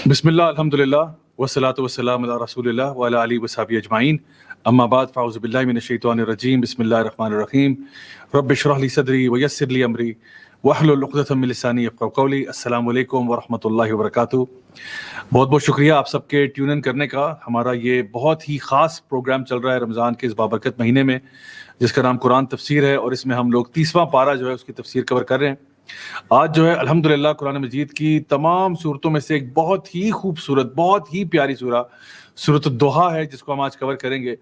بسم اللہ الحمد للہ والصلاۃ والسلام علی رسول اللہ وعلی آلہ وصحبہ اجمعین اما بعد فاعوذ باللہ من الشیطان الرجیم بسم اللہ الرحمن الرحیم رب اشرح لی صدری ویسر لی امری واحلل عقدۃ من لسانی یفقہوا قولی۔ السلام علیکم ورحمۃ اللہ وبرکاتہ۔ بہت بہت شکریہ آپ سب کے ٹیون ان کرنے کا۔ ہمارا یہ بہت ہی خاص پروگرام چل رہا ہے رمضان کے اس بابرکت مہینے میں، جس کا نام قرآن تفسیر ہے، اور اس میں ہم لوگ 30واں پارہ جو ہے اس کی تفسیر کور کر رہے ہیں۔ آج جو ہے الحمدللہ قرآن مجید کی تمام صورتوں میں سے ایک بہت ہی خوبصورت، بہت ہی پیاری سورہ سورۃ الضحیٰ ہے، جس کو ہم آج کور کریں گے۔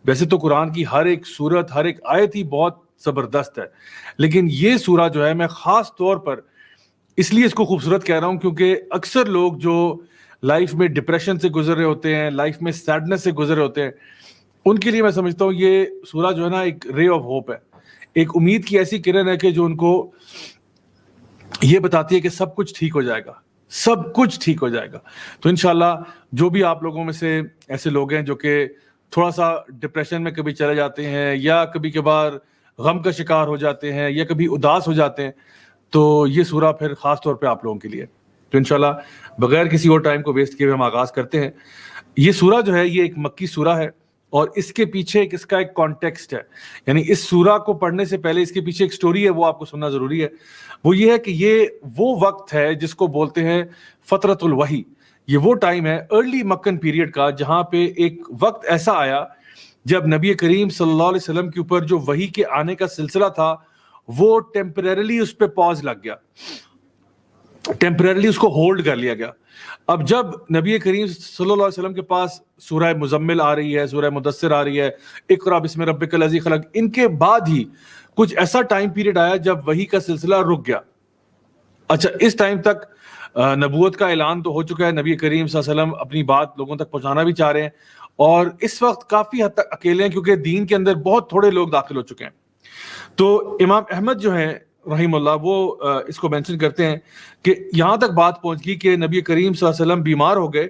ویسے تو قرآن کی ہر ایک سورت، ہر ایک آیت ہی بہت زبردست ہے، لیکن یہ سورہ جو ہے میں خاص طور پر اس لیے اس کو خوبصورت کہہ رہا ہوں کیونکہ اکثر لوگ جو لائف میں ڈپریشن سے گزر رہے ہوتے ہیں، لائف میں سیڈنس سے گزر رہے ہوتے ہیں، ان کے لیے میں سمجھتا ہوں یہ سورہ جو ہے نا ایک رے آف ہوپ ہے، ایک امید کی ایسی کرن ہے کہ جو ان کو یہ بتاتی ہے کہ سب کچھ ٹھیک ہو جائے گا، سب کچھ ٹھیک ہو جائے گا۔ تو انشاءاللہ جو بھی آپ لوگوں میں سے ایسے لوگ ہیں جو کہ تھوڑا سا ڈپریشن میں کبھی چلے جاتے ہیں، یا کبھی کبھار غم کا شکار ہو جاتے ہیں، یا کبھی اداس ہو جاتے ہیں، تو یہ سورہ پھر خاص طور پہ آپ لوگوں کے لیے۔ تو انشاءاللہ بغیر کسی اور ٹائم کو ویسٹ کیے ہوئے ہم آغاز کرتے ہیں۔ یہ سورہ جو ہے یہ ایک مکی سورہ ہے، اور اس کے پیچھے اس کا ایک کانٹیکسٹ ہے، یعنی اس سورہ کو پڑھنے سے پہلے اس کے پیچھے ایک سٹوری ہے، وہ آپ کو سننا ضروری ہے۔ وہ یہ ہے کہ یہ وہ وقت ہے جس کو بولتے ہیں فترۃ الوحی۔ یہ وہ ٹائم ہے ارلی مکن پیریڈ کا، جہاں پہ ایک وقت ایسا آیا جب نبی کریم صلی اللہ علیہ وسلم کے اوپر جو وحی کے آنے کا سلسلہ تھا وہ ٹیمپریرلی اس پہ پاز لگ گیا، ٹیمپریرلی اس کو ہولڈ کر لیا گیا۔ اب جب نبی کریم صلی اللہ علیہ وسلم کے پاس سورہ مزمل آ رہی ہے، سورہ مدثر آ رہی ہے، اقرا بسم ربک الذی خلق، ان کے بعد ہی کچھ ایسا ٹائم پیریڈ آیا جب وحی کا سلسلہ رک گیا۔ اچھا، اس ٹائم تک نبوت کا اعلان تو ہو چکا ہے، نبی کریم صلی اللہ علیہ وسلم اپنی بات لوگوں تک پہنچانا بھی چاہ رہے ہیں، اور اس وقت کافی حد تک اکیلے ہیں کیونکہ دین کے اندر بہت تھوڑے لوگ داخل ہو چکے ہیں۔ تو امام احمد جو ہیں رحیم اللہ، وہ اس کو مینشن کرتے ہیں کہ یہاں تک بات پہنچ گئی کہ نبی کریم صلی اللہ علیہ وسلم بیمار ہو گئے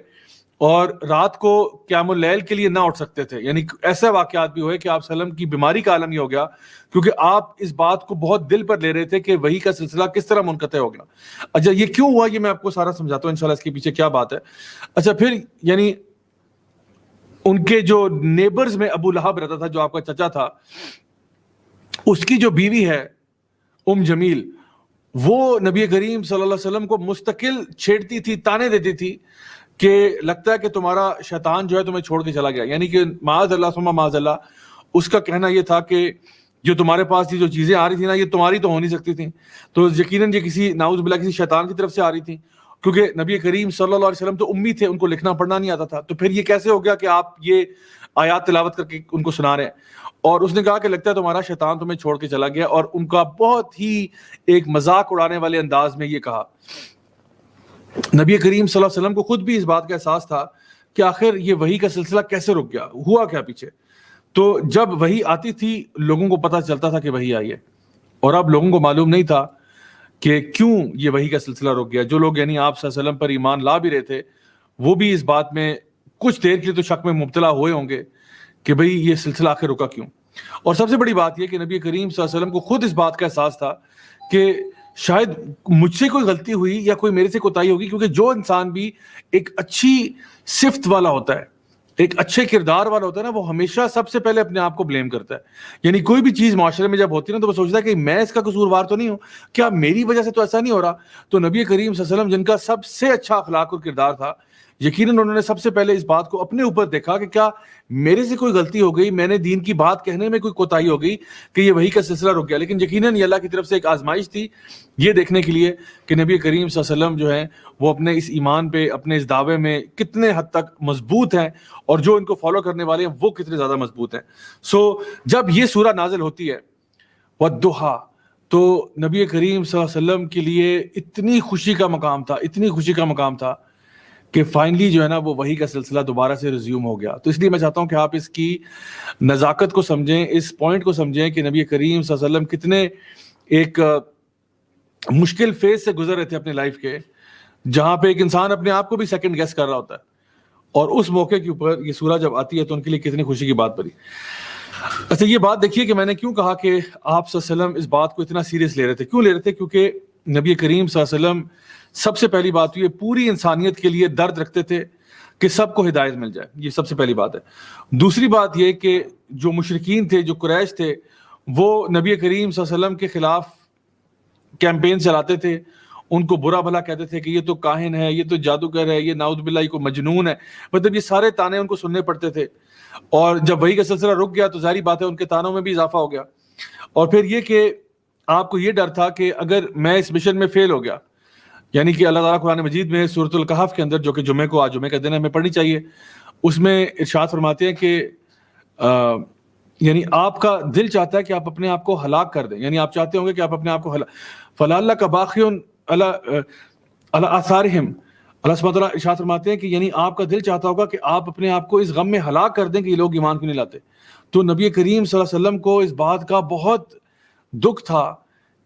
اور رات کو قیام اللیل کے لیے نہ اٹھ سکتے تھے، یعنی ایسے واقعات بھی ہوئے کہ آپ صلی اللہ علیہ وسلم کی بیماری کا عالم یہ ہو گیا کیونکہ آپ اس بات کو بہت دل پر لے رہے تھے کہ وحی کا سلسلہ کس طرح منقطع ہو گیا۔ اچھا، یہ کیوں ہوا یہ میں آپ کو سارا سمجھاتا ہوں انشاءاللہ، اس کے پیچھے کیا بات ہے۔ اچھا، پھر یعنی ان کے جو نیبرز میں ابو لہب رہتا تھا، جو آپ کا چچا تھا، اس کی جو بیوی ہے جمیل، وہ نبی کریم صلی اللہ علیہ وسلم کو مستقل چھیڑتی تھی، تانے دیتی تھی کہ لگتا ہے کہ تمہارا شیطان جو ہے تمہیں چھوڑ کے چلا گیا، یعنی کہ معاذ اللہ ثم معاذ اللہ۔ اس کا کہنا یہ تھا کہ جو تمہارے پاس جو چیزیں آ رہی تھیں نا، یہ تمہاری تو ہو نہیں سکتی تھیں، تو یقیناً یہ کسی نعوذ باللہ کسی شیطان کی طرف سے آ رہی تھیں، کیونکہ نبی کریم صلی اللہ علیہ وسلم تو امی تھے، ان کو لکھنا پڑھنا نہیں آتا تھا، تو پھر یہ کیسے ہو گیا کہ آپ یہ آیات تلاوت کر کے ان کو سنا رہے ہیں۔ اور اس نے کہا کہ لگتا ہے تمہارا شیطان تمہیں چھوڑ کے چلا گیا، اور ان کا بہت ہی ایک مذاق اڑانے والے انداز میں یہ کہا۔ نبی کریم صلی اللہ علیہ وسلم کو خود بھی اس بات کا احساس تھا کہ آخر یہ وحی کا سلسلہ کیسے رک گیا، ہوا کیا پیچھے۔ تو جب وحی آتی تھی لوگوں کو پتہ چلتا تھا کہ وحی آئی ہے، اور اب لوگوں کو معلوم نہیں تھا کہ کیوں یہ وحی کا سلسلہ رک گیا۔ جو لوگ یعنی آپ صلی اللہ علیہ وسلم پر ایمان لا بھی رہے تھے، وہ بھی اس بات میں کچھ دیر کے لیے تو شک میں مبتلا ہوئے ہوں گے کہ بھئی یہ سلسلہ آخر رکا کیوں۔ اور سب سے بڑی بات یہ کہ نبی کریم صلی اللہ علیہ وسلم کو خود اس بات کا احساس تھا کہ شاید مجھ سے کوئی غلطی ہوئی یا کوئی میرے سے کوتاہی ہوگی، کیونکہ جو انسان بھی ایک اچھی صفت والا ہوتا ہے، ایک اچھے کردار والا ہوتا ہے نا، وہ ہمیشہ سب سے پہلے اپنے آپ کو بلیم کرتا ہے۔ یعنی کوئی بھی چیز معاشرے میں جب ہوتی ہے نا، تو وہ سوچتا ہے کہ میں اس کا قصوروار تو نہیں ہوں، کیا میری وجہ سے تو ایسا نہیں ہو رہا۔ تو نبی کریم صلی اللہ علیہ وسلم جن کا سب سے اچھا اخلاق اور کردار تھا، یقیناً انہوں نے سب سے پہلے اس بات کو اپنے اوپر دیکھا کہ کیا میرے سے کوئی غلطی ہو گئی، میں نے دین کی بات کہنے میں کوئی کوتاہی ہو گئی کہ یہ وحی کا سلسلہ رک گیا۔ لیکن یقیناً یہ اللہ کی طرف سے ایک آزمائش تھی، یہ دیکھنے کے لیے کہ نبی کریم صلی اللہ علیہ وسلم جو ہیں وہ اپنے اس ایمان پہ، اپنے اس دعوے میں کتنے حد تک مضبوط ہیں، اور جو ان کو فالو کرنے والے ہیں وہ کتنے زیادہ مضبوط ہیں۔ جب یہ سورہ نازل ہوتی ہے والضحیٰ، تو نبی کریم صلی اللہ علیہ وسلم کے لیے اتنی خوشی کا مقام تھا، اتنی خوشی کا مقام تھا کہ فائنلی جو ہے نا وہ وحی کا سلسلہ دوبارہ سے ریزیوم ہو گیا۔ تو اس لیے میں چاہتا ہوں کہ آپ اس کی نزاکت کو سمجھیں، اس پوائنٹ کو سمجھیں کہ نبی کریم صلی اللہ علیہ وسلم کتنے ایک مشکل فیز سے گزر رہے تھے اپنے لائف کے، جہاں پہ ایک انسان اپنے آپ کو بھی سیکنڈ گیس کر رہا ہوتا ہے، اور اس موقع کے اوپر یہ سورہ جب آتی ہے تو ان کے لیے کتنی خوشی کی بات بنی۔ اچھا، یہ بات دیکھیے کہ میں نے کیوں کہا کہ آپ صلی اللہ علیہ وسلم اس بات کو اتنا سیریس لے رہے تھے، کیوں لے رہے تھے؟ کیونکہ نبی کریم صلی اللہ علیہ وسلم سب سے پہلی بات یہ پوری انسانیت کے لیے درد رکھتے تھے کہ سب کو ہدایت مل جائے. یہ سب سے پہلی بات ہے. دوسری بات یہ کہ جو مشرکین تھے, جو قریش تھے, وہ نبی کریم صلی اللہ علیہ وسلم کے خلاف کیمپین چلاتے تھے, ان کو برا بھلا کہتے تھے کہ یہ تو کاہن ہے, یہ تو جادوگر ہے, یہ نعوذ باللہ یہ کو مجنون ہے. مطلب یہ سارے تانے ان کو سننے پڑتے تھے. اور جب وحی کا سلسلہ رک گیا تو ظاہری بات ہے ان کے تانوں میں بھی اضافہ ہو گیا. اور پھر یہ کہ آپ کو یہ ڈر تھا کہ اگر میں اس مشن میں فیل ہو گیا, یعنی کہ اللہ تعالیٰ قرآن مجید میں سورۃ الکہف کے اندر, جو کہ جمعے کو آج جمعے کا دن ہمیں پڑھنی چاہیے, اس میں ارشاد فرماتے ہیں کہ یعنی آپ کا دل چاہتا ہے کہ آپ اپنے آپ کو ہلاک کر دیں, یعنی آپ چاہتے ہوں گے کہ آپ اپنے آپ کو فَلَعَلَّكَ بَاخِعٌ عَلَىٰ آثَارِهِمْ. اللہ سبحانہ وتعالیٰ ارشاد فرماتے ہیں کہ یعنی آپ کا دل چاہتا ہوگا کہ آپ اپنے آپ کو اس غم میں ہلاک کر دیں کہ یہ لوگ ایمان کیوں نہیں لاتے. تو نبی کریم صلی اللہ علیہ وسلم کو اس بات کا بہت دکھ تھا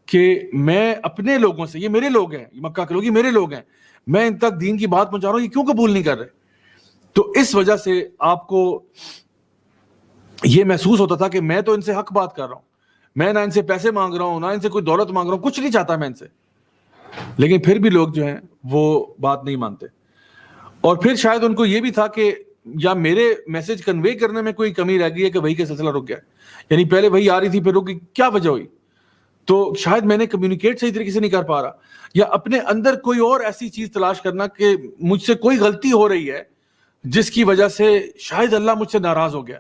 کہ میں اپنے لوگوں سے, یہ میرے لوگ ہیں, مکہ کے لوگ یہ میرے لوگ ہیں, میں ان تک دین کی بات پہنچا رہا ہوں, یہ کیوں قبول نہیں کر رہے. تو اس وجہ سے آپ کو یہ محسوس ہوتا تھا کہ میں تو ان سے حق بات کر رہا ہوں, میں نہ ان سے پیسے مانگ رہا ہوں, نہ ان سے کوئی دولت مانگ رہا ہوں, کچھ نہیں چاہتا میں ان سے, لیکن پھر بھی لوگ جو ہیں وہ بات نہیں مانتے. اور پھر شاید ان کو یہ بھی تھا کہ یا میرے میسج کنوے کرنے میں کوئی کمی رہ گئی ہے کہ وحی کا سلسلہ رک گیا, یعنی پہلے وحی آ رہی تھی پھر رک گئی, کیا وجہ ہوئی, تو شاید میں نے کمیونیکیٹ صحیح طریقے سے نہیں کر پا رہا, یا اپنے اندر کوئی اور ایسی چیز تلاش کرنا کہ مجھ سے کوئی غلطی ہو رہی ہے جس کی وجہ سے شاید اللہ مجھ سے ناراض ہو گیا,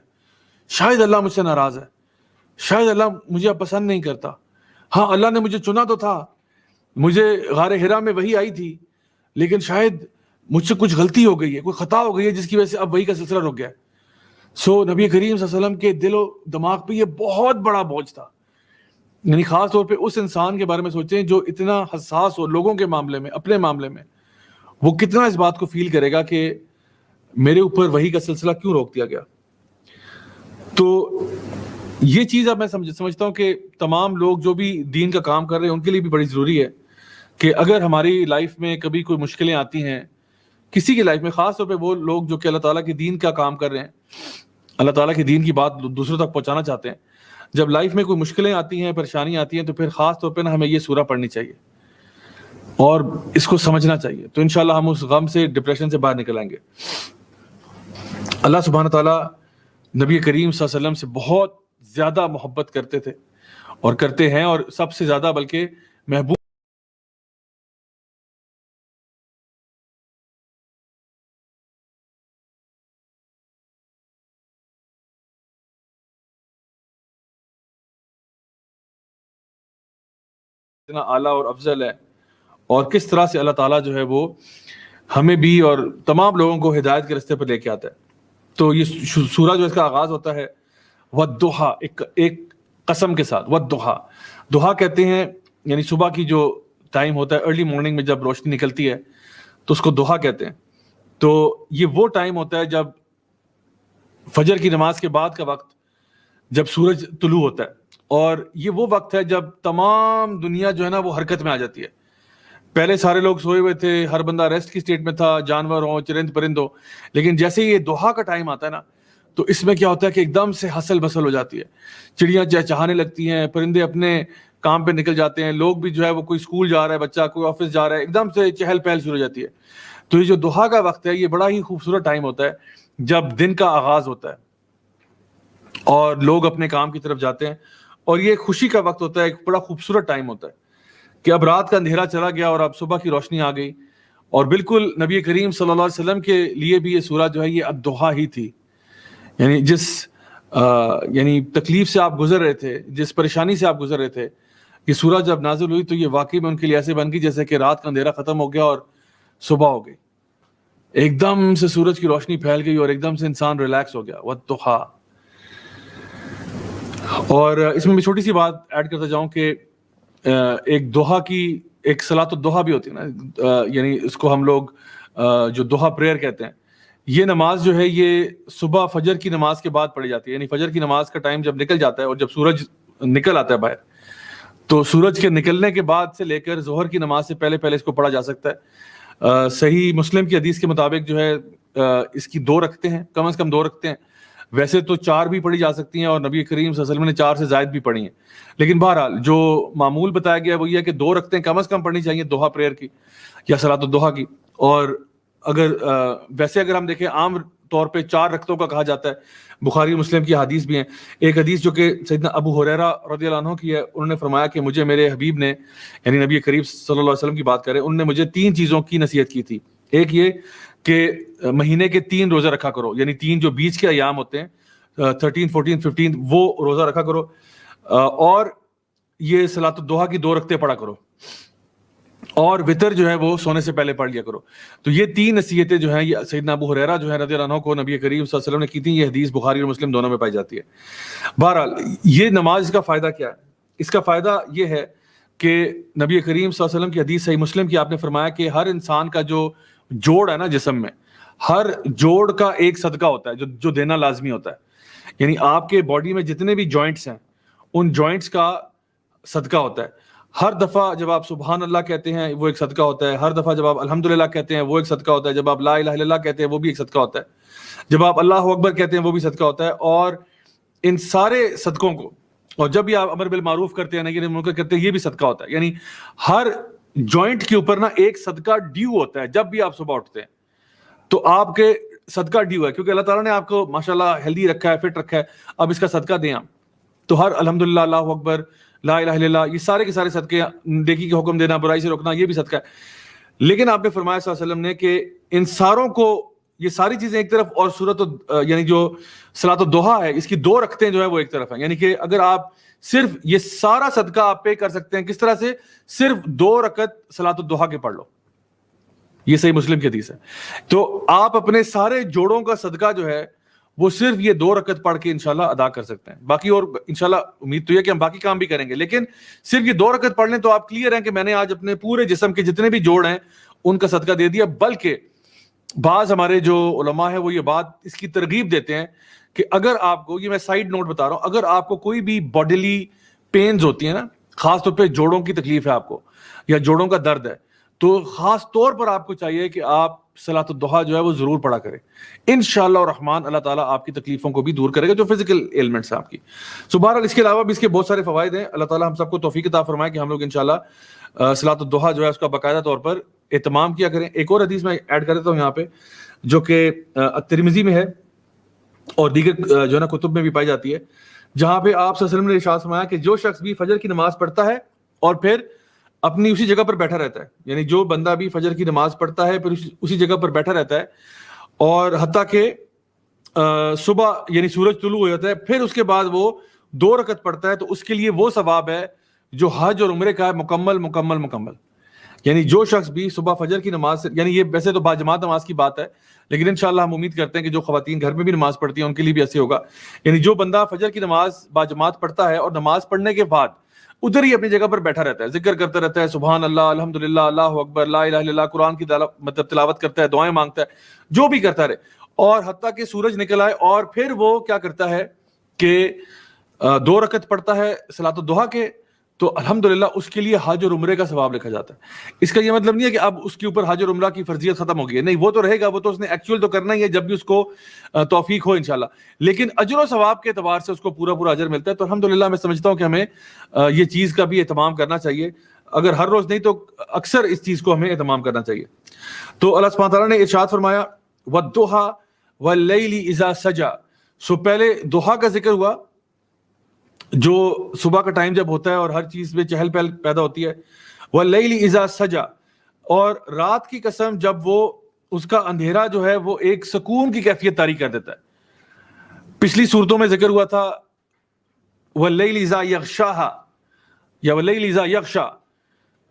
شاید اللہ مجھ سے ناراض ہے, شاید اللہ مجھے اب پسند نہیں کرتا. ہاں اللہ نے مجھے چنا تو تھا, مجھے غار حرا میں وحی آئی تھی, لیکن شاید مجھ سے کچھ غلطی ہو گئی ہے, کوئی خطا ہو گئی ہے جس کی وجہ سے اب وحی کا سلسلہ رک گیا. سو نبی کریم صلی اللہ علیہ وسلم کے دل و دماغ پہ یہ بہت بڑا بوجھ تھا. یعنی خاص طور پہ اس انسان کے بارے میں سوچیں جو اتنا حساس ہو لوگوں کے معاملے میں, اپنے معاملے میں, وہ کتنا اس بات کو فیل کرے گا کہ میرے اوپر وحی کا سلسلہ کیوں روک دیا گیا. تو یہ چیز اب میں سمجھتا ہوں کہ تمام لوگ جو بھی دین کا کام کر رہے ہیں ان کے لیے بھی بڑی ضروری ہے کہ اگر ہماری لائف میں کبھی کوئی مشکلیں آتی ہیں, کسی کی لائف میں, خاص طور پہ وہ لوگ جو کہ اللہ تعالیٰ کے دین کا کام کر رہے ہیں, اللہ تعالیٰ کے دین کی بات دوسروں تک پہنچانا چاہتے ہیں, جب لائف میں کوئی مشکلیں آتی ہیں, پریشانیاں آتی ہیں, تو پھر خاص طور پہ نا ہمیں یہ سورہ پڑھنی چاہیے اور اس کو سمجھنا چاہیے. تو انشاءاللہ ہم اس غم سے, ڈپریشن سے باہر نکل آئیں گے. اللہ سبحانہ تعالیٰ نبی کریم صلی اللہ علیہ وسلم سے بہت زیادہ محبت کرتے تھے اور کرتے ہیں, اور سب سے زیادہ بلکہ محبوب اتنا اعلیٰ اور افضل ہے, اور کس طرح سے اللہ تعالیٰ جو ہے وہ ہمیں بھی اور تمام لوگوں کو ہدایت کے راستے پر لے کے آتا ہے. تو یہ سورہ جو اس کا آغاز ہوتا ہے وَالضُّحَىٰ, ایک قسم کے ساتھ. وَالضُّحَىٰ, دحا کہتے ہیں یعنی صبح کی جو ٹائم ہوتا ہے, ارلی مارننگ میں جب روشنی نکلتی ہے تو اس کو دحا کہتے ہیں. تو یہ وہ ٹائم ہوتا ہے جب فجر کی نماز کے بعد کا وقت, جب سورج طلوع ہوتا ہے, اور یہ وہ وقت ہے جب تمام دنیا جو ہے نا وہ حرکت میں آ جاتی ہے. پہلے سارے لوگ سوئے ہوئے تھے, ہر بندہ ریسٹ کی سٹیٹ میں تھا, جانور ہوں, چرند پرند ہو, لیکن جیسے یہ دحا کا ٹائم آتا ہے نا تو اس میں کیا ہوتا ہے کہ ایک دم سے ہسل بسل ہو جاتی ہے, چڑیاں چہچہانے لگتی ہیں, پرندے اپنے کام پہ نکل جاتے ہیں, لوگ بھی جو ہے وہ کوئی اسکول جا رہا ہے بچہ, کوئی آفس جا رہا ہے, ایک دم سے چہل پہل شروع ہو جاتی ہے. تو یہ جو دحا کا وقت ہے یہ بڑا ہی خوبصورت ٹائم ہوتا ہے جب دن کا آغاز ہوتا ہے اور لوگ اپنے کام کی طرف جاتے ہیں, اور یہ خوشی کا وقت ہوتا ہے, ایک بڑا خوبصورت ٹائم ہوتا ہے کہ اب رات کا اندھیرا چلا گیا اور اب صبح کی روشنی آ گئی. اور بالکل نبی کریم صلی اللہ علیہ وسلم کے لیے بھی یہ سورہ جو ہے یہ الضحیٰ ہی تھی. یعنی جس یعنی تکلیف سے آپ گزر رہے تھے, جس پریشانی سے آپ گزر رہے تھے, یہ سورہ جب نازل ہوئی تو یہ واقعی میں ان کے لیے ایسے بن گئی جیسے کہ رات کا اندھیرا ختم ہو گیا اور صبح ہو گئی, ایک دم سے سورج کی روشنی پھیل گئی اور ایک دم سے انسان ریلیکس ہو گیا. والضحیٰ. اور اس میں چھوٹی سی بات ایڈ کرتا جاؤں کہ ایک دحا کی ایک صلاۃ الضحیٰ بھی ہوتی ہے نا, یعنی اس کو ہم لوگ جو دحا پریئر کہتے ہیں, یہ نماز جو ہے یہ صبح فجر کی نماز کے بعد پڑھی جاتی ہے. یعنی فجر کی نماز کا ٹائم جب نکل جاتا ہے اور جب سورج نکل آتا ہے باہر, تو سورج کے نکلنے کے بعد سے لے کر ظہر کی نماز سے پہلے پہلے اس کو پڑھا جا سکتا ہے. صحیح مسلم کی حدیث کے مطابق جو ہے اس کی 2 رکھتے ہیں, کم از کم 2 رکھتے ہیں. ویسے تو 4 بھی پڑھی جا سکتی ہیں اور نبی کریم صلی اللہ علیہ وسلم نے 4 سے زائد بھی پڑھی ہیں, لیکن بہرحال جو معمول بتایا گیا وہ یہ ہے کہ 2 رکعتیں کم از کم پڑھنی چاہیے دوحا پریئر کی یا صلاۃ الضحیٰ کی. اور اگر ویسے اگر ہم دیکھیں عام طور پہ 4 رکعتوں کا کہا جاتا ہے. بخاری مسلم کی حدیث بھی ہیں. ایک حدیث جو کہ سیدنا ابو ہریرہ رضی اللہ عنہ کی ہے, انہوں نے فرمایا کہ مجھے میرے حبیب نے, یعنی نبی کریم صلی اللہ علیہ وسلم کی بات کریں, انہوں نے مجھے 3 چیزوں کی نصیحت کی تھی. ایک یہ کہ مہینے کے 3 روزے رکھا کرو, یعنی 3 جو بیچ کے ایام ہوتے ہیں 13, 14, 15 وہ روزہ رکھا کرو, اور یہ صلاۃ الضحیٰ کی 2 رکعتیں پڑھا کرو, اور وتر جو ہے وہ سونے سے پہلے پڑھ لیا کرو. تو یہ 3 نصیحتیں جو ہیں یہ سیدنا ابو ہریرہ جو ہے رضی اللہ عنہ کو نبی کریم صلی اللہ علیہ وسلم نے کی تھیں. یہ حدیث بخاری اور مسلم دونوں میں پائی جاتی ہے. بہرحال یہ نماز کا فائدہ کیا ہے؟ اس کا فائدہ یہ ہے کہ نبی کریم صلی اللہ علیہ وسلم کی حدیث صحیح مسلم کی آپ نے فرمایا کہ ہر انسان کا جو جوڑ ہے نا جسم میں, ہر جوڑ کا ایک صدقہ ہوتا ہے جو دینا لازمی ہوتا ہے. یعنی آپ کے باڈی میں جتنے بھی جوائنٹس ہیں ان جوائنٹس کا صدقہ ہوتا ہے. ہر دفعہ جب آپ سبحان اللہ کہتے ہیں وہ ایک صدقہ ہوتا ہے, ہر دفعہ جب آپ الحمدللہ کہتے ہیں وہ ایک صدقہ ہوتا ہے, جب آپ لا الہ الا اللہ کہتے ہیں وہ بھی ایک صدقہ ہوتا ہے, جب آپ اللہ اکبر کہتے ہیں وہ بھی صدقہ ہوتا ہے. اور ان سارے صدقوں کو, اور جب بھی آپ امر بالمعروف کرتے ہیں نہی منکر کرتے ہیں, یہ بھی صدقہ ہوتا ہے. یعنی ہر جوائنٹ کے اوپر نا ایک صدقہ ڈیو ہوتا ہے. جب بھی آپ صبح اٹھتے ہیں تو آپ کے صدقہ ڈیو ہے, کیونکہ اللہ تعالیٰ نے آپ کو ماشاءاللہ ہیلدی رکھا ہے, فٹ رکھا ہے, اب اس کا صدقہ دیں آپ. تو ہر الحمدللہ, اللہ اکبر, لا الہ الا اللہ, یہ سارے کے سارے صدقے, نیکی کے حکم دینا, برائی سے روکنا, یہ بھی صدقہ ہے. لیکن آپ نے فرمایا صلی اللہ علیہ وسلم نے کہ ان ساروں کو, یہ ساری چیزیں ایک طرف, اور یعنی جو صلاۃ الضحیٰ ہے اس کی 2 رکعتیں جو ہے وہ ایک طرف ہیں. یعنی کہ اگر آپ صرف یہ سارا صدقہ آپ پے کر سکتے ہیں, کس طرح سے؟ صرف 2 رکعت صلاۃ الضحیٰ کے پڑھ لو. یہ صحیح مسلم کی حدیث ہے. تو آپ اپنے سارے جوڑوں کا صدقہ جو ہے وہ صرف یہ 2 رکعت پڑھ کے انشاءاللہ ادا کر سکتے ہیں. باقی اور انشاءاللہ امید تو یہ کہ ہم باقی کام بھی کریں گے, لیکن صرف یہ 2 رکعت پڑھ لیں تو آپ کلیئر ہیں کہ میں نے آج اپنے پورے جسم کے جتنے بھی جوڑ ہیں ان کا صدقہ دے دیا. بلکہ بعض ہمارے جو علماء ہیں وہ یہ بات اس کی ترغیب دیتے ہیں کہ اگر آپ کو, یہ میں سائیڈ نوٹ بتا رہا ہوں, اگر آپ کو کوئی بھی باڈیلی پینز ہوتی ہیں نا, خاص طور پہ جوڑوں کی تکلیف ہے آپ کو یا جوڑوں کا درد ہے, تو خاص طور پر آپ کو چاہیے کہ آپ صلاۃ الضحیٰ جو ہے وہ ضرور پڑھا کریں. انشاءاللہ الرحمن اللہ تعالیٰ آپ کی تکلیفوں کو بھی دور کرے گا جو فزیکل ایلمنٹس ہیں آپ کی. بہرحال اس کے علاوہ بھی اس کے بہت سارے فوائد ہیں. اللہ تعالیٰ ہم سب کو توفیق عطا فرمائے کہ ہم لوگ انشاءاللہ صلاۃ الضحیٰ جو ہے اس کا باقاعدہ طور پر اہتمام کیا کریں. ایک اور حدیث میں ایڈ کر دیتا ہوں یہاں پہ, جو کہ ترمذی میں ہے اور دیگر جو ہے نا کتب میں بھی پائی جاتی ہے, جہاں پہ آپ صلی اللہ علیہ وسلم نے ارشاد فرمایا کہ جو شخص بھی فجر کی نماز پڑھتا ہے اور پھر اپنی اسی جگہ پر بیٹھا رہتا ہے, یعنی جو بندہ بھی فجر کی نماز پڑھتا ہے پھر اسی جگہ پر بیٹھا رہتا ہے, اور حتیٰ کہ صبح یعنی سورج طلوع ہو جاتا ہے, پھر اس کے بعد وہ 2 رکعت پڑھتا ہے, تو اس کے لیے وہ ثواب ہے جو حج اور عمرے کا ہے, مکمل مکمل مکمل. یعنی جو شخص بھی صبح فجر کی نماز سے, یعنی یہ ویسے تو باجماعت نماز کی بات ہے, لیکن انشاءاللہ ہم امید کرتے ہیں کہ جو خواتین گھر میں بھی نماز پڑھتی ہیں ان کے لیے بھی ایسے ہوگا. یعنی جو بندہ فجر کی نماز باجماعت پڑھتا ہے اور نماز پڑھنے کے بعد ادھر ہی اپنی جگہ پر بیٹھا رہتا ہے, ذکر کرتا رہتا ہے, سبحان اللہ, الحمدللہ, اللہ اکبر, لا الہ الا اللہ, قرآن کی مطلب تلاوت کرتا ہے, دعائیں مانگتا ہے, جو بھی کرتا رہے, اور حتیٰ کہ سورج نکل آئے اور پھر وہ کیا کرتا ہے کہ 2 رکعت پڑھتا ہے صلاۃ الضحیٰ کے, تو الحمدللہ اس کے لیے حج اور عمرے کا ثواب لکھا جاتا ہے. اس کا یہ مطلب نہیں ہے کہ اب اس کے اوپر حج اور عمرہ کی فرضیت ختم ہو گئی ہے, نہیں, وہ تو رہے گا, وہ تو اس نے ایکچوئل تو کرنا ہی ہے جب بھی اس کو توفیق ہو انشاءاللہ, لیکن اجر و ثواب کے اعتبار سے اس کو پورا پورا اجر ملتا ہے. تو الحمدللہ میں سمجھتا ہوں کہ ہمیں یہ چیز کا بھی اہتمام کرنا چاہیے, اگر ہر روز نہیں تو اکثر اس چیز کو ہمیں اہتمام کرنا چاہیے. تو اللہ سبحانہ تعالیٰ نے ارشاد فرمایا وَالضُّحَىٰ وَاللَّيْلِ إِذَا سَجَىٰ, سو پہلے ضحیٰ کا ذکر ہوا جو صبح کا ٹائم جب ہوتا ہے اور ہر چیز میں چہل پہل پیدا ہوتی ہے, وَاللَّيْلِ إِذَا سَجَىٰ, اور رات کی قسم جب وہ اس کا اندھیرا جو ہے وہ ایک سکون کی کیفیت طاری کر دیتا ہے. پچھلی صورتوں میں ذکر ہوا تھا وَاللَّيْلِ إِذَا يَغْشَاهَا یا وَاللَّيْلِ إِذَا يَغْشَىٰ,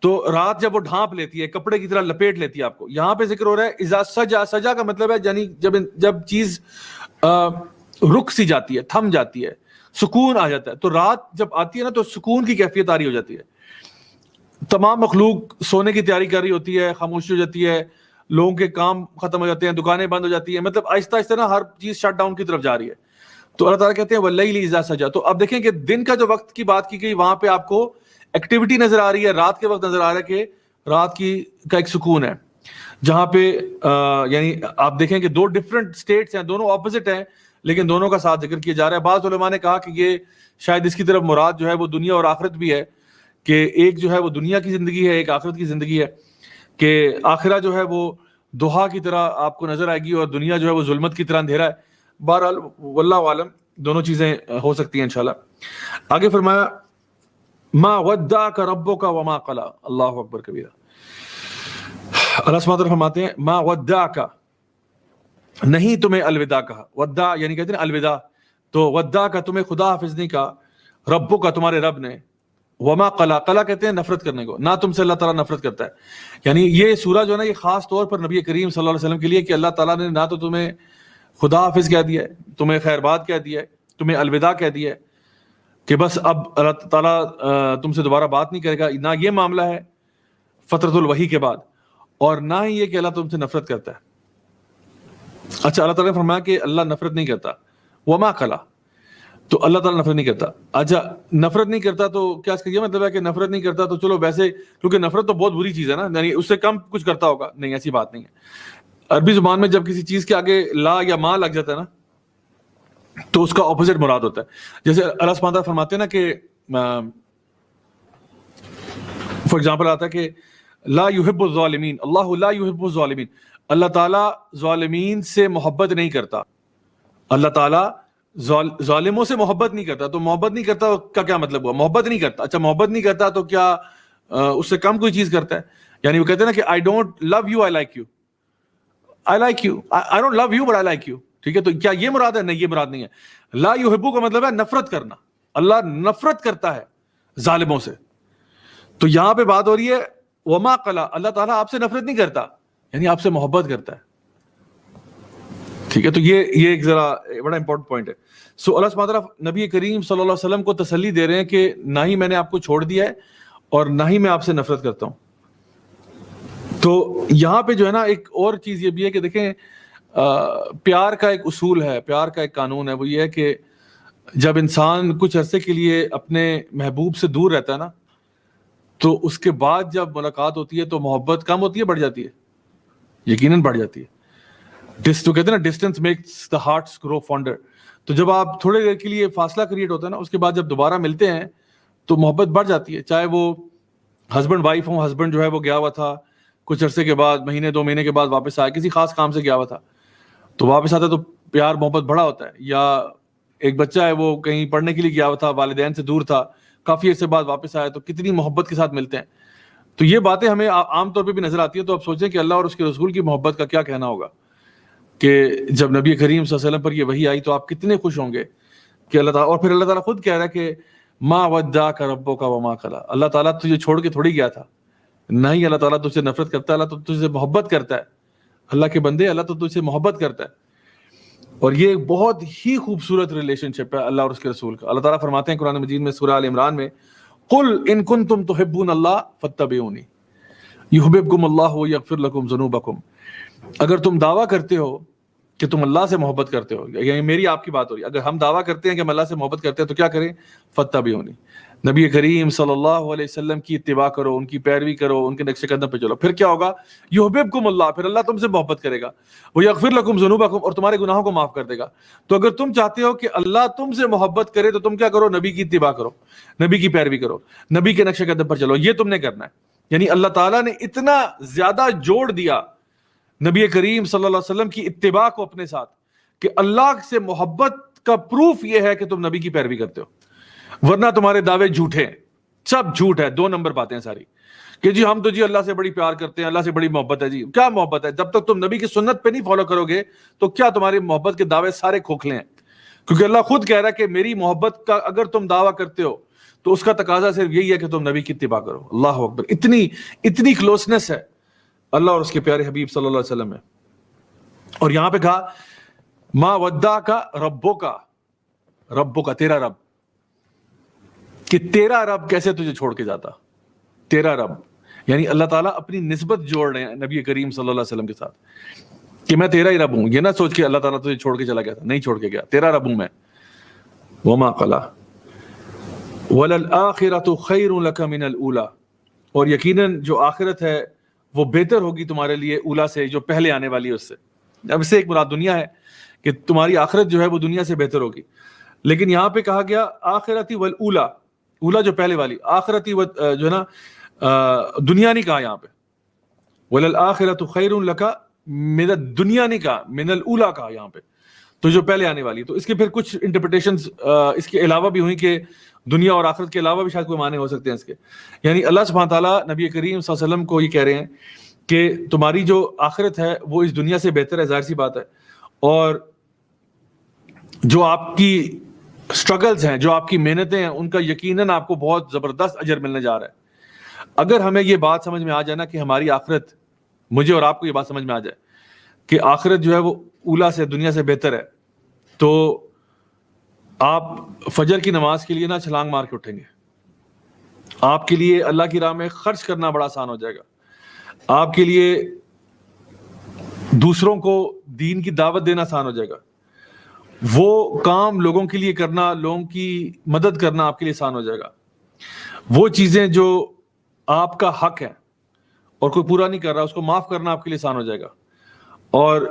تو رات جب وہ ڈھانپ لیتی ہے, کپڑے کی طرح لپیٹ لیتی ہے آپ کو. یہاں پہ ذکر ہو رہا ہے اذا سجا, سجا کا مطلب ہے یعنی جب چیز رک سی جاتی ہے, تھم جاتی ہے, سکون آ جاتا ہے. تو رات جب آتی ہے نا تو سکون کی کیفیت آ رہی ہو جاتی ہے, تمام مخلوق سونے کی تیاری کر رہی ہوتی ہے, خاموشی ہو جاتی ہے, لوگوں کے کام ختم ہو جاتے ہیں, دکانیں بند ہو جاتی ہیں, مطلب آہستہ آہستہ نا ہر چیز شٹ ڈاؤن کی طرف جا رہی ہے. تو اللہ تعالیٰ کہتے ہیں وَاللَّيْلِ إِذَا سَجَىٰ. تو اب دیکھیں کہ دن کا جو وقت کی بات کی گئی وہاں پہ آپ کو ایکٹیویٹی نظر آ رہی ہے, رات کے وقت نظر آ رہا ہے کہ رات کی کا ایک سکون ہے, جہاں پہ یعنی آپ دیکھیں کہ 2 ڈفرنٹ اسٹیٹس ہیں, دونوں اپوزٹ ہیں, لیکن دونوں کا ساتھ ذکر کیا جا رہا ہے. بعض علماء نے کہا کہ یہ شاید اس کی طرف مراد جو ہے وہ دنیا اور آخرت بھی ہے, کہ ایک جو ہے وہ دنیا کی زندگی ہے, ایک آخرت کی زندگی ہے, کہ آخرہ جو ہے وہ دوحا کی طرح آپ کو نظر آئے گی اور دنیا جو ہے وہ ظلمت کی طرح اندھیرا ہے. بہرحال واللہ عالم دونوں چیزیں ہو سکتی ہیں انشاءاللہ. آگے فرمایا ما ودعک ربک وما قلی. اللہ اکبر کبیرہ. اللہ سبحانہ وتعالی فرماتے ہیں ما ودعک, نہیں تمہیں الوداع کہا. وداع یعنی کہتے ہیں الوداع, تو وداع کا تمہیں خدا حافظ نہیں کہا, ربک کا تمہارے رب نے, وما قلا, قلا کہتے ہیں نفرت کرنے کو, نہ تم سے اللہ تعالیٰ نفرت کرتا ہے. یعنی یہ سورہ جو ہے نا یہ خاص طور پر نبی کریم صلی اللہ علیہ وسلم کے لیے, کہ اللہ تعالیٰ نے نہ تو تمہیں خدا حافظ کہہ دیا ہے, تمہیں خیر بات کہہ دیا ہے, تمہیں الوداع کہہ دیا ہے کہ بس اب اللہ تعالیٰ تم سے دوبارہ بات نہیں کرے گا, نہ یہ معاملہ ہے فترۃ الوحی کے بعد, اور نہ ہی یہ کہ اللہ تم سے نفرت کرتا ہے. اچھا, اللہ تعالیٰ نے فرمایا کہ اللہ نفرت نہیں کرتا, وما قلا, تو اللہ تعالیٰ نفرت نہیں کرتا. اچھا, نفرت نہیں کرتا تو کیا اس کا یہ مطلب ہے کہ نفرت نہیں کرتا تو چلو ویسے, کیونکہ نفرت تو بہت بری چیز ہے نا, یعنی اس سے کم کچھ کرتا ہوگا؟ نہیں, ایسی بات نہیں ہے. عربی زبان میں جب کسی چیز کے آگے لا یا ما لگ جاتا ہے نا تو اس کا اپوزٹ مراد ہوتا ہے. جیسے اللہ سبحانہ وتعالیٰ فرماتے ہیں نا کہ فار ایگزامپل آتا ہے کہ لا یحب الظالمین, اللہ لا یحب الظالمین, اللہ تعالیٰ ظالمین سے محبت نہیں کرتا. اللہ تعالیٰ ظالموں سے محبت نہیں کرتا. تو محبت نہیں کرتا کا کیا مطلب ہوا؟ محبت نہیں کرتا. اچھا, محبت نہیں کرتا تو کیا اس سے کم کوئی چیز کرتا ہے؟ یعنی وہ کہتے ہیں نا کہ I don't love you, I like you, I like you, I don't love you but I like you. ٹھیک ہے, تو کیا یہ مراد ہے؟ نہیں, یہ مراد نہیں ہے. لا یحبو کا مطلب ہے نفرت کرنا. اللہ نفرت کرتا ہے ظالموں سے. تو یہاں پہ بات ہو رہی ہے وما قلا, اللہ تعالیٰ آپ سے نفرت نہیں کرتا, یعنی آپ سے محبت کرتا ہے. ٹھیک ہے, تو یہ ایک ذرا بڑا امپورٹنٹ پوائنٹ ہے. سو اللہ سبحانہ وتعالی نبی کریم صلی اللہ علیہ وسلم کو تسلی دے رہے ہیں کہ نہ ہی میں نے آپ کو چھوڑ دیا ہے اور نہ ہی میں آپ سے نفرت کرتا ہوں. تو یہاں پہ جو ہے نا ایک اور چیز یہ بھی ہے کہ دیکھیں پیار کا ایک اصول ہے, پیار کا ایک قانون ہے, وہ یہ ہے کہ جب انسان کچھ عرصے کے لیے اپنے محبوب سے دور رہتا ہے نا تو اس کے بعد جب ملاقات ہوتی ہے تو محبت کم ہوتی ہے, بڑھ جاتی ہے, یقیناً بڑھ جاتی ہے. تو کہتے ہیں نا ڈسٹینس میکس دا ہارٹس گرو فانڈر. تو جب آپ تھوڑے دیر کے لیے فاصلہ کریٹ ہوتا ہے نا, اس کے بعد جب دوبارہ ملتے ہیں تو محبت بڑھ جاتی ہے. چاہے وہ ہسبینڈ وائف ہوں, ہسبینڈ جو ہے وہ گیا ہوا تھا, کچھ عرصے کے بعد, مہینے 2 مہینے کے بعد واپس آیا, کسی خاص کام سے گیا ہوا تھا, تو واپس آتا ہے تو پیار محبت بڑا ہوتا ہے. یا ایک بچہ ہے وہ کہیں پڑھنے کے لیے گیا ہوا تھا, والدین سے دور تھا, کافی عرصے بعد واپس آیا, تو کتنی محبت کے ساتھ ملتے ہیں. تو یہ باتیں ہمیں عام طور پہ بھی نظر آتی ہیں. تو آپ سوچیں کہ اللہ اور اس کے رسول کی محبت کا کیا کہنا ہوگا کہ جب نبی کریم صلی اللہ علیہ وسلم پر یہ وحی آئی تو آپ کتنے خوش ہوں گے کہ اللہ تعالیٰ, اور پھر اللہ تعالیٰ خود کہہ رہا ہے کہ ما ودعک ربک وما قلی, اللہ تعالیٰ تجھے چھوڑ کے تھوڑی گیا تھا, نہ ہی اللہ تعالیٰ تجھ سے نفرت کرتا ہے, اللہ تو تجھ سے محبت کرتا ہے. اللہ کے بندے, اللہ تو تجھ سے محبت کرتا ہے. اور یہ ایک بہت ہی خوبصورت ریلیشن شپ ہے اللہ اور اس کے رسول کا. اللہ تعالیٰ فرماتے ہیں قرآن مجید میں سورہ آل عمران میں, قل ان کنتم تحبون اللہ فاتبعونی یحببکم اللہ ویغفر لکم ذنوبکم. اگر تم دعویٰ کرتے ہو کہ تم اللہ سے محبت کرتے ہو, یعنی میری آپ کی بات ہو رہی ہے, اگر ہم دعویٰ کرتے ہیں کہ ہم اللہ سے محبت کرتے ہیں تو کیا کریں؟ فاتبعونی, نبی کریم صلی اللہ علیہ وسلم کی اتباع کرو, ان کی پیروی کرو, ان کے نقش قدم پہ چلو. پھر کیا ہوگا؟ یحببکم اللہ, پھر اللہ تم سے محبت کرے گا, ویغفر لکم ذنوبکم, اور تمہارے گناہوں کو معاف کر دے گا. تو اگر تم چاہتے ہو کہ اللہ تم سے محبت کرے تو تم کیا کرو؟ نبی کی اتباع کرو, نبی کی پیروی کرو, نبی کے نقش قدم پر چلو. یہ تم نے کرنا ہے. یعنی اللہ تعالیٰ نے اتنا زیادہ جوڑ دیا نبی کریم صلی اللہ علیہ وسلم کی اتباع کو اپنے ساتھ کہ اللہ سے محبت کا پروف یہ ہے کہ تم نبی کی پیروی کرتے ہو, ورنہ تمہارے دعوے جھوٹے ہیں, سب جھوٹ ہے, 2 نمبر باتیں ساری, کہ جی ہم تو جی اللہ سے بڑی پیار کرتے ہیں, اللہ سے بڑی محبت ہے. جی کیا محبت ہے؟ جب تک تم نبی کی سنت پہ نہیں فالو کرو گے تو کیا تمہاری محبت کے دعوے سارے کھوکھلے ہیں. کیونکہ اللہ خود کہہ رہا ہے کہ میری محبت کا اگر تم دعویٰ کرتے ہو تو اس کا تقاضا صرف یہی ہے کہ تم نبی کی اتباع کرو. اللہ اکبر, اتنی کلوزنس ہے اللہ اور اس کے پیارے حبیب صلی اللہ علیہ وسلم میں. اور یہاں پہ کہا ما ودعک ربک, تیرا رب, کہ تیرا رب کیسے تجھے چھوڑ کے جاتا. تیرا رب یعنی اللہ تعالیٰ اپنی نسبت جوڑ رہے ہیں نبی کریم صلی اللہ علیہ وسلم کے ساتھ کہ میں تیرا ہی رب ہوں. یہ نہ سوچ کے اللہ تعالیٰ تجھے چھوڑ کے چلا گیا تھا, نہیں چھوڑ کے گیا, تیرا رب ہوں میں. وما قلی وللآخرۃ خیر لک من الاولی, اور یقیناً جو آخرت ہے وہ بہتر ہوگی تمہارے لیے اولا سے, جو پہلے آنے والی ہے اس سے. اب اس سے ایک مراد دنیا ہے کہ تمہاری آخرت جو ہے وہ دنیا سے بہتر ہوگی. لیکن یہاں پہ کہا گیا آخرتی والاولا, اولا جو پہلے والی, آخرتی جو ہے نا دنیا نہیں کہا یہاں پہ, وللآخرۃ خیر لک من الدنیا نہیں کہا, من الاولا کہا یہاں پہ, تو جو پہلے آنے والی. تو اس کے پھر کچھ انٹرپریٹیشنز اس کے علاوہ بھی ہوئی کہ دنیا اور آخرت کے علاوہ بھی شاید کوئی معنی ہو سکتے ہیں اس کے. یعنی اللہ سبحانہ تعالیٰ نبی کریم صلی اللہ علیہ وسلم کو یہ کہہ رہے ہیں کہ تمہاری جو آخرت ہے وہ اس دنیا سے بہتر ہے, ظاہر سی بات ہے, اور جو آپ کی اسٹرگلز ہیں, جو آپ کی محنتیں ہیں, ان کا یقیناً آپ کو بہت زبردست اجر ملنے جا رہا ہے. اگر ہمیں یہ بات سمجھ میں آ جائے نا کہ ہماری آخرت, مجھے اور آپ کو یہ بات سمجھ میں آ جائے کہ آخرت جو ہے وہ اولا سے, دنیا سے بہتر ہے, تو آپ فجر کی نماز کے لیے نا چھلانگ مار کے اٹھیں گے. آپ کے لیے اللہ کی راہ میں خرچ کرنا بڑا آسان ہو جائے گا. آپ کے لیے دوسروں کو دین کی دعوت دینا آسان ہو جائے گا. وہ کام لوگوں کے لیے کرنا, لوگوں کی مدد کرنا آپ کے لیے آسان ہو جائے گا. وہ چیزیں جو آپ کا حق ہے اور کوئی پورا نہیں کر رہا, اس کو معاف کرنا آپ کے لیے آسان ہو جائے گا. اور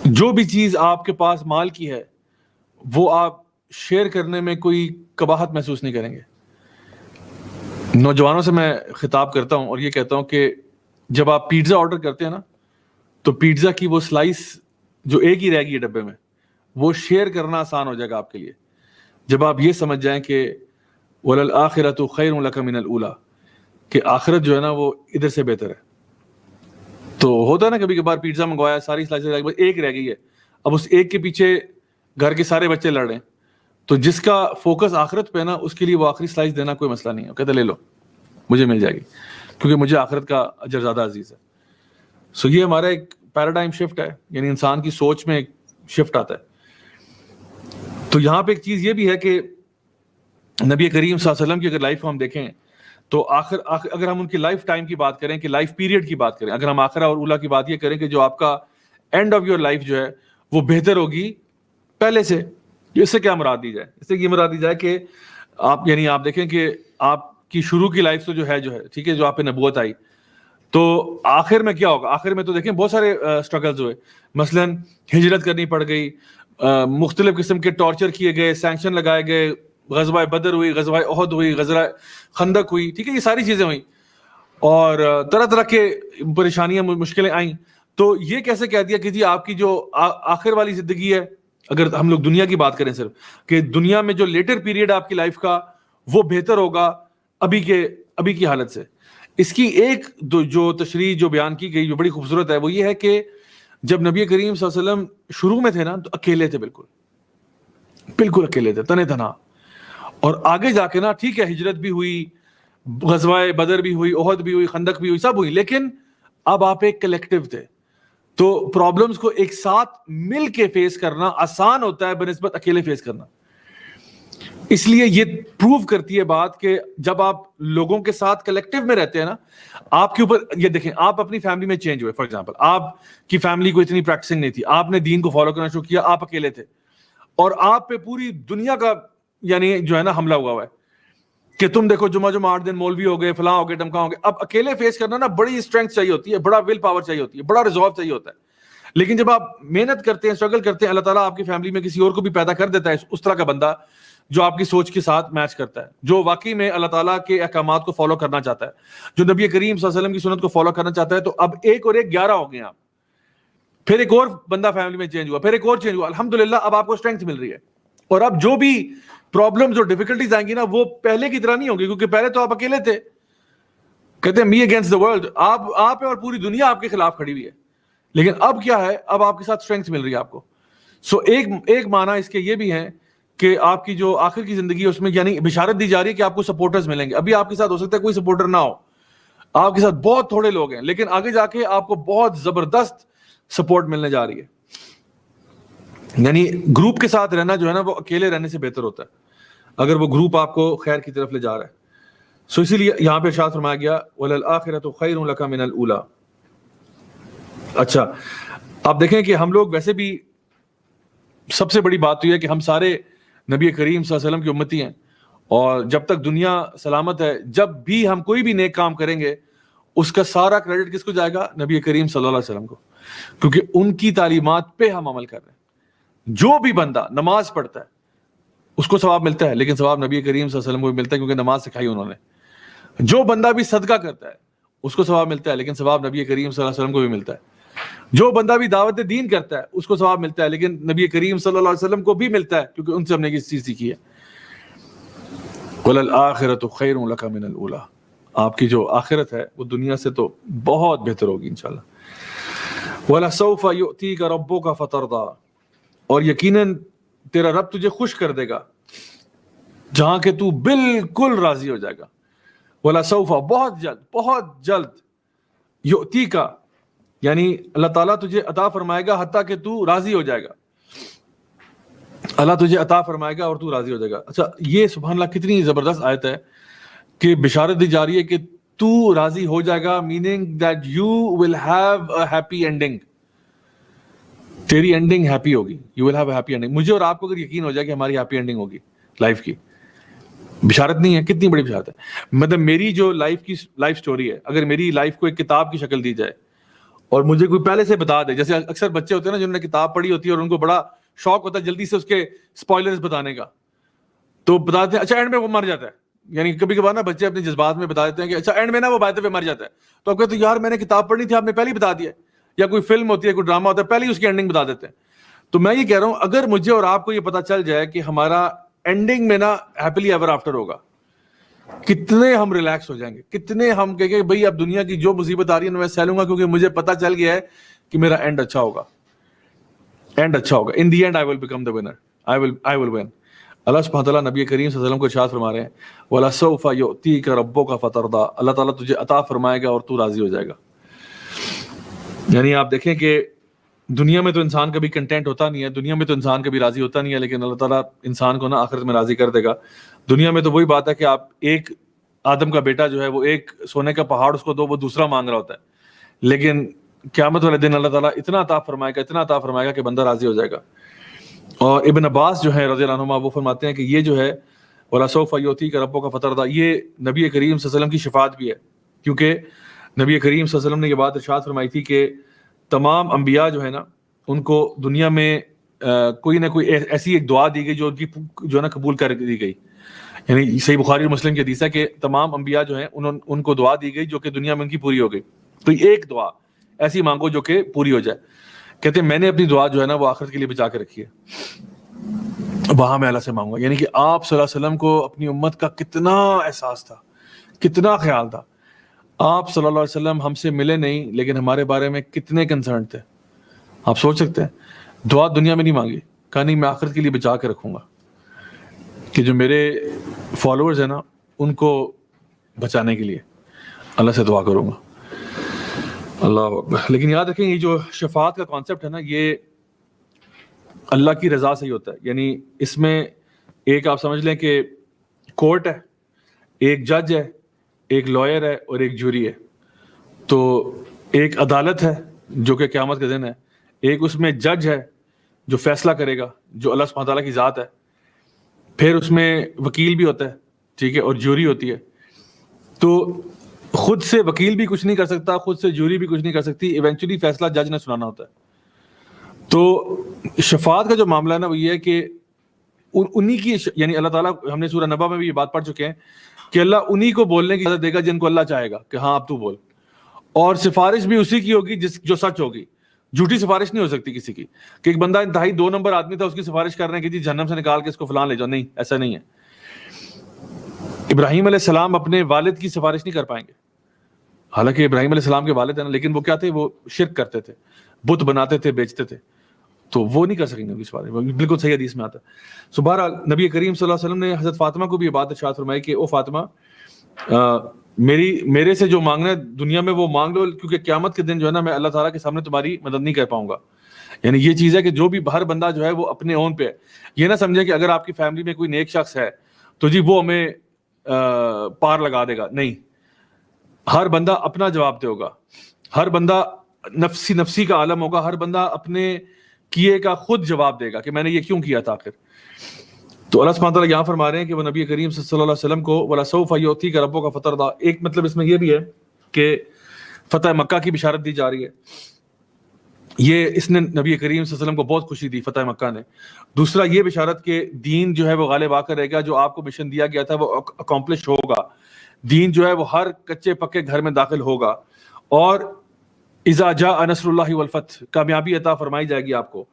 جو بھی چیز آپ کے پاس مال کی ہے وہ آپ شیئر کرنے میں کوئی قباحت محسوس نہیں کریں گے. نوجوانوں سے میں خطاب کرتا ہوں اور یہ کہتا ہوں کہ جب آپ پیزا آرڈر کرتے ہیں نا, تو پیزا کی وہ سلائس جو ایک ہی رہ گئی ہے ڈبے میں, وہ شیئر کرنا آسان ہو جائے گا آپ کے لیے جب آپ یہ سمجھ جائیں کہ وَلَلْآخِرَةُ خَيْرٌ لَكَ مِنَ الْأُولَىٰ, کہ آخرت جو ہے نا وہ ادھر سے بہتر ہے. تو ہوتا ہے نا کبھی کبھار پیزا منگوایا, ساری سلائسز ایک رہ گئی ہے, اب اس ایک کے پیچھے گھر کے سارے بچے لڑ رہے ہیں, تو جس کا فوکس آخرت پہ ہے نا, اس کے لیے وہ آخری سلائس دینا کوئی مسئلہ نہیں ہے, کہتے لے لو مجھے مل جائے گی, کیونکہ مجھے آخرت کا اجر زیادہ عزیز ہے. سو یہ ہمارا ایک پیراڈائم شفٹ ہے, یعنی انسان کی سوچ میں ایک شفٹ آتا ہے. تو یہاں پہ ایک چیز یہ بھی ہے کہ نبی کریم صلی اللہ علیہ وسلم کی اگر لائف کو ہم دیکھیں تو اگر ہم ان کی لائف ٹائم کی بات کریں, کہ لائف پیریڈ کی بات کریں, اگر ہم آخرہ اور اولا کی بات یہ کریں کہ جو آپ کا اینڈ آف یور لائف جو ہے وہ بہتر ہوگی پہلے سے. اس سے کیا مراد دی جائے؟ اس سے یہ مراد دی جائے کہ آپ, یعنی آپ دیکھیں کہ آپ کی شروع کی لائف تو جو ہے ٹھیک ہے, جو آپ پہ نبوت آئی, تو آخر میں کیا ہوگا؟ آخر میں تو دیکھیں بہت سارے اسٹرگلز ہوئے, مثلا ہجرت کرنی پڑ گئی, مختلف قسم کے ٹارچر کیے گئے, سینکشن لگائے گئے, غزوہ بدر ہوئی, غزوہ احد ہوئی, غزوہ خندق ہوئی, ٹھیک ہے, یہ ساری چیزیں ہوئیں, اور طرح طرح کے پریشانیاں, مشکلیں آئیں. تو یہ کیسے کہہ دیا کہ جی آپ کی جو آخر والی زندگی ہے, اگر ہم لوگ دنیا کی بات کریں صرف, کہ دنیا میں جو لیٹر پیریڈ آپ کی لائف کا وہ بہتر ہوگا ابھی کی حالت سے. اس کی ایک جو تشریح جو بیان کی گئی جو بڑی خوبصورت ہے, وہ یہ ہے کہ جب نبی کریم صلی اللہ علیہ وسلم شروع میں تھے نا, تو اکیلے تھے, بالکل اکیلے تھے, تنے تنہا. اور آگے جا کے نا ٹھیک ہے ہجرت بھی ہوئی, غزوہ بدر بھی ہوئی, احد بھی ہوئی, خندق بھی ہوئی, سب ہوئی, لیکن اب آپ ایک کلیکٹیو تھے. تو پرابلمز کو ایک ساتھ مل کے فیس کرنا آسان ہوتا ہے بنسبت اکیلے فیس کرنا. اس لیے یہ پروو کرتی ہے بات کہ جب آپ لوگوں کے ساتھ کلیکٹیو میں رہتے ہیں نا, آپ کے اوپر یہ دیکھیں, آپ اپنی فیملی میں چینج ہوئے. فار ایگزامپل, آپ کی فیملی کو اتنی پریکٹسنگ نہیں تھی, آپ نے دین کو فالو کرنا شروع کیا, آپ اکیلے تھے, اور آپ پہ پوری دنیا کا یعنی جو ہے نا حملہ ہوا ہے کہ تم دیکھو جمعہ 8 دن مولوی ہو گئے, فلاں ہو گئے, ڈمکا ہو گئے. اب اکیلے فیس کرنا نا بڑی اسٹرینتھ چاہیے ہوتی ہے, بڑا ول پاور چاہیے ہوتی ہے, بڑا ریزولو چاہیے ہوتا ہے. لیکن جب آپ محنت کرتے ہیں, اسٹرگل کرتے ہیں, اللہ تعالیٰ آپ کی فیملی میں کسی اور کو بھی پیدا کر دیتا ہے, اس طرح کا بندہ جو آپ کی سوچ کے ساتھ میچ کرتا ہے, جو واقعی میں اللہ تعالیٰ کے احکامات کو فالو کرنا چاہتا ہے, جو نبی کریم صلی اللہ علیہ وسلم کی سنت کو فالو کرنا چاہتا ہے. تو اب ایک اور ایک 11 ہو گئے آپ, پھر ایک اور بندہ فیملی میں چینج ہوا, پھر ایک اور چینج ہوا. الحمدللہ اب آپ کو اسٹرینتھ مل رہی ہے, اور اب جو بھی پرابلمز اور ڈیفیکلٹیز آئیں گی نا, وہ پہلے کی طرح نہیں ہوگی, کیونکہ پہلے تو آپ اکیلے تھے. کہتے ہیں می اگینسٹ دا ورلڈ, آپ اور پوری دنیا آپ کے خلاف کھڑی ہوئی ہے. لیکن اب کیا ہے, اب آپ کے ساتھ اسٹرینتھ مل رہی ہے آپ کو. سو ایک معنی اس کے یہ بھی ہے کہ آپ کی جو آخر کی زندگی ہے اس میں یعنی بشارت دی جا رہی ہے کہ آپ کو سپورٹرز ملیں گے. ابھی آپ کے ساتھ ہو سکتا ہے کوئی سپورٹر نہ ہو, آپ کے ساتھ بہت تھوڑے لوگ ہیں, لیکن آگے جا کے آپ کو بہت زبردست سپورٹ ملنے جا رہی ہے. یعنی گروپ کے ساتھ رہنا جو ہے نا, وہ اکیلے رہنے سے بہتر ہوتا ہے, اگر وہ گروپ آپ کو خیر کی طرف لے جا رہا ہے. سو اسی لیے یہاں پہ ارشاد فرمایا گیا وَلَلْآخِرَةُ خَيْرٌ لَكَ مِنَ الْأُولَىٰ. اچھا, آپ دیکھیں کہ ہم لوگ ویسے بھی سب سے بڑی بات تو یہ ہے کہ ہم سارے نبی کریم صلی اللہ علیہ وسلم کی امتی ہیں, اور جب تک دنیا سلامت ہے, جب بھی ہم کوئی بھی نیک کام کریں گے اس کا سارا کریڈٹ کس کو جائے گا؟ نبی کریم صلی اللہ علیہ وسلم کو، کیونکہ ان کی تعلیمات پہ ہم عمل کر رہے ہیں۔ جو بھی بندہ نماز پڑھتا ہے اس کو ثواب ملتا ہے، لیکن ثواب نبی کریم صلی اللہ علیہ وسلم کو بھی ملتا ہے، کیونکہ نماز سکھائی انہوں نے۔ جو بندہ بھی صدقہ کرتا ہے اس کو ثواب ملتا ہے، لیکن ثواب نبی کریم صلی اللہ علیہ وسلم کو بھی ملتا ہے۔ جو بندہ بھی دعوت دین کرتا ہے اس کو ثواب ملتا ہے، لیکن نبی کریم صلی اللہ علیہ وسلم کو بھی ملتا ہے، کیونکہ ان سے ہم نے یہ چیز سیکھی ہے۔ وَلَلْآخِرَةُ خَيْرٌ لَكَ مِنَ الْأُولَىٰ، آپ کی جو آخرت ہے وہ دنیا سے تو بہت بہتر ہوگی انشاءاللہ۔ وَلَسَوْفَ يُؤْتِيكَ رَبُّكَ فَتَرْضَىٰ، اور یقیناً تیرا رب تجھے خوش کر دے گا جہاں کہ تو بالکل راضی ہو جائے گا۔ وَلَسَوْفَ، بہت جلد، يُؤْتِيكَ یعنی اللہ تعالیٰ تجھے عطا فرمائے گا حتیٰ کہ تو راضی ہو جائے گا۔ اللہ تجھے عطا فرمائے گا اور تو راضی ہو جائے گا۔ اچھا، یہ سبحان اللہ کتنی زبردست آیت ہے کہ بشارت دی جا رہی ہے کہ تو راضی ہو جائے گا، meaning that you will have a happy ending, تیری اینڈنگ ہیپی ہوگی، you will have a happy ending. مجھے اور آپ کو اگر یقین ہو جائے کہ ہماری ہیپی اینڈنگ ہوگی لائف کی، بشارت نہیں ہے؟ کتنی بڑی بشارت ہے۔ مطلب میری جو لائف سٹوری ہے، اگر میری لائف کو ایک کتاب کی شکل دی جائے اور مجھے کوئی پہلے سے بتا دے، جیسے اکثر بچے ہوتے ہیں نا جنہوں نے کتاب پڑھی ہوتی ہے اور ان کو بڑا شوق ہوتا ہے جلدی سے اس کے سپوائلرز بتانے کا، تو بتاتے ہیں اچھا اینڈ میں وہ مر جاتا ہے۔ یعنی کبھی کبھار نا بچے اپنے جذبات میں بتا دیتے ہیں کہ اچھا اینڈ میں نا وہ باتیں پہ مر جاتا ہے، تو آپ کہتے ہیں یار میں نے کتاب پڑھنی تھی، آپ نے پہلے ہی بتا دیا، یا کوئی فلم ہوتی ہے، کوئی ڈرامہ ہوتا ہے، پہلے ہی اس کی اینڈنگ بتا دیتے ہیں۔ تو میں یہ کہہ رہا ہوں اگر مجھے اور آپ کو یہ پتا چل جائے کہ ہمارا اینڈنگ میں نا ہیپیلی ایور آفٹر ہوگا، کتنے ہم ریلیکس ہو جائیں گے، کتنے ہم کہیں گے بھائی اب دنیا کی جو مصیبت آ رہی ہے میں سہ لوں گا، کیونکہ مجھے پتا چل گیا ہے کہ میرا اینڈ اچھا ہوگا، اینڈ اچھا ہوگا۔ In the end I will become the winner, I will win. اللہ سبحانہ تعالیٰ نبی کریم صلی اللہ علیہ وسلم کو ارشاد فرما رہے ہیں وَلَسَوْفَ يُؤْتِيكَ رَبُّكَ فَتَرْضَىٰ، اللہ تعالیٰ تجھے عطا فرمائے گا اور تو راضی ہو جائے گا۔ یعنی آپ دیکھیں کہ دنیا میں تو انسان کبھی کنٹینٹ ہوتا نہیں ہے، دنیا میں تو انسان کبھی راضی ہوتا نہیں ہے، لیکن اللہ تعالیٰ انسان کو نا آخرت میں راضی کر دے گا۔ دنیا میں تو وہی بات ہے کہ آپ ایک آدم کا بیٹا جو ہے وہ ایک سونے کا پہاڑ اس کو دو، وہ دوسرا مانگ رہا ہوتا ہے، لیکن قیامت والے دن اللہ تعالیٰ اتنا عطا فرمائے گا، اتنا عطا فرمائے گا کہ بندہ راضی ہو جائے گا۔ اور ابن عباس جو ہے رضی اللہ عنہما وہ فرماتے ہیں کہ یہ جو ہے وَلَسَوْفَ يُؤْتِيكَ رَبُّكَ فَتَرْضَىٰ، یہ نبی کریم صلی اللہ علیہ وسلم کی شفاعت بھی ہے، کیونکہ نبی کریم صلی اللہ علیہ وسلم نے یہ بات ارشاد فرمائی تھی کہ تمام انبیاء جو ہے نا ان کو دنیا میں کوئی نہ کوئی ایسی ایک دعا دی گئی جو ان کی جو ہے نا قبول کر دی گئی۔ یعنی صحیح بخاری اور مسلم کی حدیث ہے کہ تمام انبیاء جو ہیں ان کو دعا دی گئی جو کہ دنیا میں ان کی پوری ہو گئی، تو ایک دعا ایسی مانگو جو کہ پوری ہو جائے۔ کہتے ہیں میں نے اپنی دعا جو ہے نا وہ آخرت کے لیے بچا کے رکھی ہے، وہاں میں اللہ سے مانگوں گا۔ یعنی کہ آپ صلی اللہ علیہ وسلم کو اپنی امت کا کتنا احساس تھا، کتنا خیال تھا۔ آپ صلی اللہ علیہ وسلم ہم سے ملے نہیں، لیکن ہمارے بارے میں کتنے کنسرن تھے۔ آپ سوچ سکتے ہیں، دعا دنیا میں نہیں مانگی، کہا نہیں میں آخرت کے لیے بچا کے رکھوں گا کہ جو میرے فالوورز ہیں نا ان کو بچانے کے لیے اللہ سے دعا کروں گا۔ اللہ اکبر۔ لیکن یاد رکھیں یہ جو شفاعت کا کانسیپٹ ہے نا یہ اللہ کی رضا سے ہی ہوتا ہے۔ یعنی اس میں ایک آپ سمجھ لیں کہ کورٹ ہے، ایک جج ہے، ایک لائر ہے اور ایک جوری ہے۔ تو ایک عدالت ہے جو کہ قیامت کا دن ہے، ایک اس میں جج ہے جو فیصلہ کرے گا جو اللہ سبحانہ تعالیٰ کی ذات ہے، پھر اس میں وکیل بھی ہوتا ہے، ٹھیک ہے، اور جوری ہوتی ہے۔ تو خود سے وکیل بھی کچھ نہیں کر سکتا، خود سے جوری بھی کچھ نہیں کر سکتی، ایونچولی فیصلہ جج نے سنانا ہوتا ہے۔ تو شفاعت کا جو معاملہ ہے نا وہ یہ ہے کہ انہی کی، یعنی اللہ تعالیٰ، ہم نے سورہ نبا میں بھی یہ بات پڑھ چکے ہیں کہ اللہ انہی کو بولنے کی اجازت دے گا جن کو اللہ چاہے گا کہ ہاں اب تو بول، اور سفارش بھی اسی کی ہوگی جو سچ ہوگی، جھوٹی سفارش نہیں ہو سکتی کسی کی، کہ ایک بندہ انتہائی 2 نمبر آدمی تھا، اس کی سفارش کر رہے ہیں کہ جی جہنم سے نکال کے اس کو فلان لے جاؤ، نہیں، ایسا نہیں ہے۔ ابراہیم علیہ السلام اپنے والد کی سفارش نہیں کر پائیں گے، حالانکہ ابراہیم علیہ السلام کے والد ہیں نا، لیکن وہ کیا تھے، وہ شرک کرتے تھے، بت بناتے تھے، بیچتے تھے، تو وہ نہیں کر سکیں گے ان کی سفارش، بالکل صحیح حدیث میں آتا ہے۔ سو بہرحال نبی کریم صلی اللہ علیہ وسلم نے حضرت فاطمہ کو بھی یہ بات ارشاد فرمائی کہ او فاطمہ، میرے سے جو مانگنا ہے دنیا میں وہ مانگ لو، کیونکہ قیامت کے دن جو ہے نا میں اللہ تعالیٰ کے سامنے تمہاری مدد نہیں کر پاؤں گا۔ یعنی یہ چیز ہے کہ جو بھی ہر بندہ جو ہے وہ اپنے اون پہ ہے، یہ نہ سمجھے کہ اگر آپ کی فیملی میں کوئی نیک شخص ہے تو جی وہ ہمیں پار لگا دے گا، نہیں، ہر بندہ اپنا جواب دے ہوگا، ہر بندہ نفسی کا عالم ہوگا، ہر بندہ اپنے کیے کا خود جواب دے گا کہ میں نے یہ کیوں کیا تھا آخر۔ تو اللہ سبحانہ تعالیٰ یہاں فرما رہے ہیں کہ وہ نبی کریم صلی اللہ علیہ وسلم کو وَلَسَوْفَ يُؤْتِيكَ رَبُّكَ فَتَرْضَىٰ، ایک مطلب اس میں یہ بھی ہے کہ فتح مکہ کی بشارت دی جا رہی ہے. یہ اس نے نبی کریم صلی اللہ علیہ وسلم کو بہت خوشی دی فتح مکہ نے. دوسرا یہ بشارت کہ دین جو ہے وہ غالب آ کر رہے گا, جو آپ کو مشن دیا گیا تھا وہ اکمپلش ہوگا, دین جو ہے وہ ہر کچے پکے گھر میں داخل ہوگا, اور اذا جاء نصر اللہ والفتح, کامیابی عطا فرمائی جائے گی آپ کو,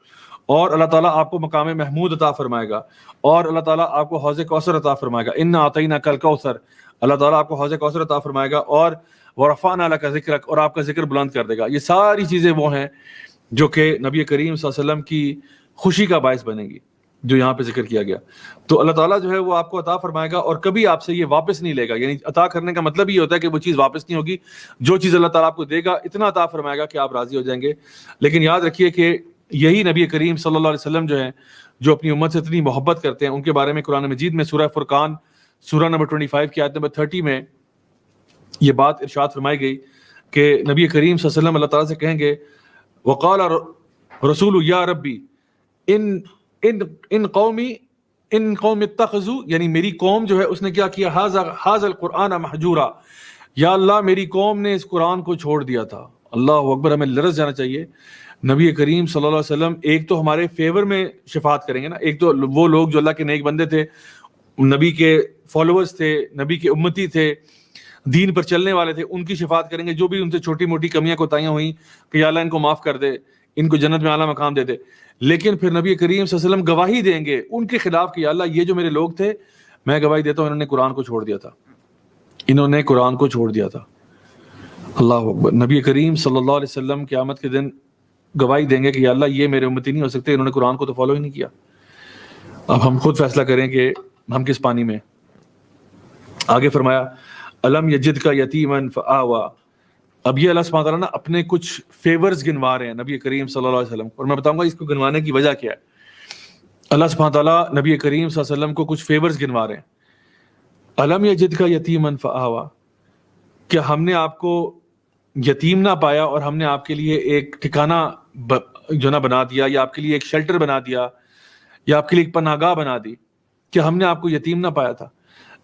اور اللہ تعالیٰ آپ کو مقام محمود عطا فرمائے گا, اور اللہ تعالیٰ آپ کو حوض کوثر عطا فرمائے گا. انا اعطیناک الکوثر, اللہ تعالیٰ آپ کو حوض کوثر عطا فرمائے گا, اور ورفعنا لک ذکرک, اور آپ کا ذکر بلند کر دے گا. یہ ساری چیزیں وہ ہیں جو کہ نبی کریم صلی اللہ علیہ وسلم کی خوشی کا باعث بنے گی, جو یہاں پہ ذکر کیا گیا. تو اللہ تعالیٰ جو ہے وہ آپ کو عطا فرمائے گا, اور کبھی آپ سے یہ واپس نہیں لے گا. یعنی عطا کرنے کا مطلب یہ ہوتا ہے کہ وہ چیز واپس نہیں ہوگی. جو چیز اللہ تعالیٰ آپ کو دے گا اتنا عطا فرمائے گا کہ آپ راضی ہو جائیں گے. لیکن یاد رکھیے کہ یہی نبی کریم صلی اللہ علیہ وسلم جو ہیں, جو اپنی امت سے اتنی محبت کرتے ہیں, ان کے بارے میں قرآن مجید میں سورہ فرقان سورہ نمبر 25 کی آیت نمبر 30 میں یہ بات ارشاد فرمائی گئی کہ نبی کریم صلی اللہ علیہ وسلم اللہ تعالیٰ سے کہیں گے, وقال رسول یا ربی ان قوم اتخذوا, یعنی میری قوم جو ہے اس نے کیا کیا, ھذا القرآن مہجورا, یا اللہ میری قوم نے اس قرآن کو چھوڑ دیا تھا. اللہ اکبر, ہمیں لرز جانا چاہیے. نبی کریم صلی اللہ علیہ وسلم ایک تو ہمارے فیور میں شفاعت کریں گے نا, ایک تو وہ لوگ جو اللہ کے نیک بندے تھے, نبی کے فالوورز تھے, نبی کے امتی تھے, دین پر چلنے والے تھے, ان کی شفاعت کریں گے. جو بھی ان سے چھوٹی موٹی کمیاں کوتاہیاں ہوئیں کہ یا اللہ ان کو معاف کر دے, ان کو جنت میں اعلیٰ مقام دے دے. لیکن پھر نبی کریم صلی اللہ علیہ وسلم گواہی دیں گے ان کے خلاف کہ یا اللہ یہ جو میرے لوگ تھے, میں گواہی دیتا ہوں انہوں نے قرآن کو چھوڑ دیا تھا, انہوں نے قرآن کو چھوڑ دیا تھا. اللہ اکبر. نبی کریم صلی اللہ علیہ وسلم قیامت کے دن گواہی دیں گے کہ یا اللہ یہ میرے امتی نہیں ہو سکتے, انہوں نے قرآن کو تو فالو ہی نہیں کیا. اب ہم خود فیصلہ کریں کہ ہم کس پانی میں. آگے فرمایا الم یجدک یتیما فآوا. اب یہ اللہ سبحانہ تعالیٰ نا اپنے کچھ فیورز گنوا رہے ہیں نبی کریم صلی اللہ علیہ وسلم, اور میں بتاؤں گا اس کو گنوانے کی وجہ کیا ہے. اللہ سبحانہ تعالیٰ نبی کریم صلی اللہ علیہ وسلم کو کچھ فیورز گنوا رہے ہیں. الم یجدک یتیما فآوا, کہ ہم نے آپ کو یتیم نہ پایا اور ہم نے آپ کے لیے ایک ٹھکانہ جو نہ بنا دیا, یا آپ کے لیے ایک شیلٹر بنا دیا, یا آپ کے لیے ایک پناہ گاہ بنا دی, کہ ہم نے آپ کو یتیم نہ پایا تھا.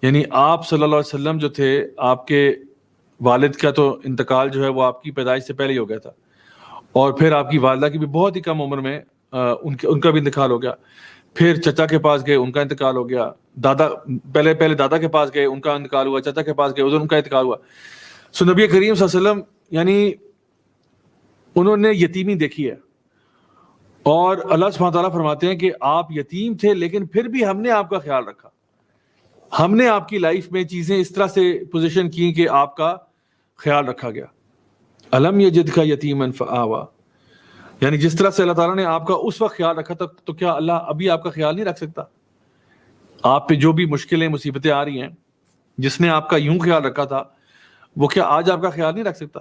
یعنی آپ صلی اللہ علیہ وسلم جو تھے, آپ کے والد کا تو انتقال جو ہے وہ آپ کی پیدائش سے پہلے ہی ہو گیا تھا, اور پھر آپ کی والدہ کی بھی بہت ہی کم عمر میں ان کا بھی انتقال ہو گیا. پھر چچا کے پاس گئے, ان کا انتقال ہو گیا. دادا پہلے دادا کے پاس گئے, ان کا انتقال ہوا. چچا کے پاس گئے, ادھر ان کا انتقال ہوا. سو نبی کریم صلی اللہ علیہ وسلم یعنی انہوں نے یتیمی دیکھی ہے, اور اللہ سبحانہ تعالیٰ فرماتے ہیں کہ آپ یتیم تھے لیکن پھر بھی ہم نے آپ کا خیال رکھا. ہم نے آپ کی لائف میں چیزیں اس طرح سے پوزیشن کی کہ آپ کا خیال رکھا گیا. الم یجدک یتیما فآوا, یعنی جس طرح سے اللہ تعالیٰ نے آپ کا اس وقت خیال رکھا تھا, تو کیا اللہ ابھی آپ کا خیال نہیں رکھ سکتا؟ آپ پہ جو بھی مشکلیں مصیبتیں آ رہی ہیں, جس نے آپ کا یوں خیال رکھا تھا, وہ کیا آج آپ کا خیال نہیں رکھ سکتا؟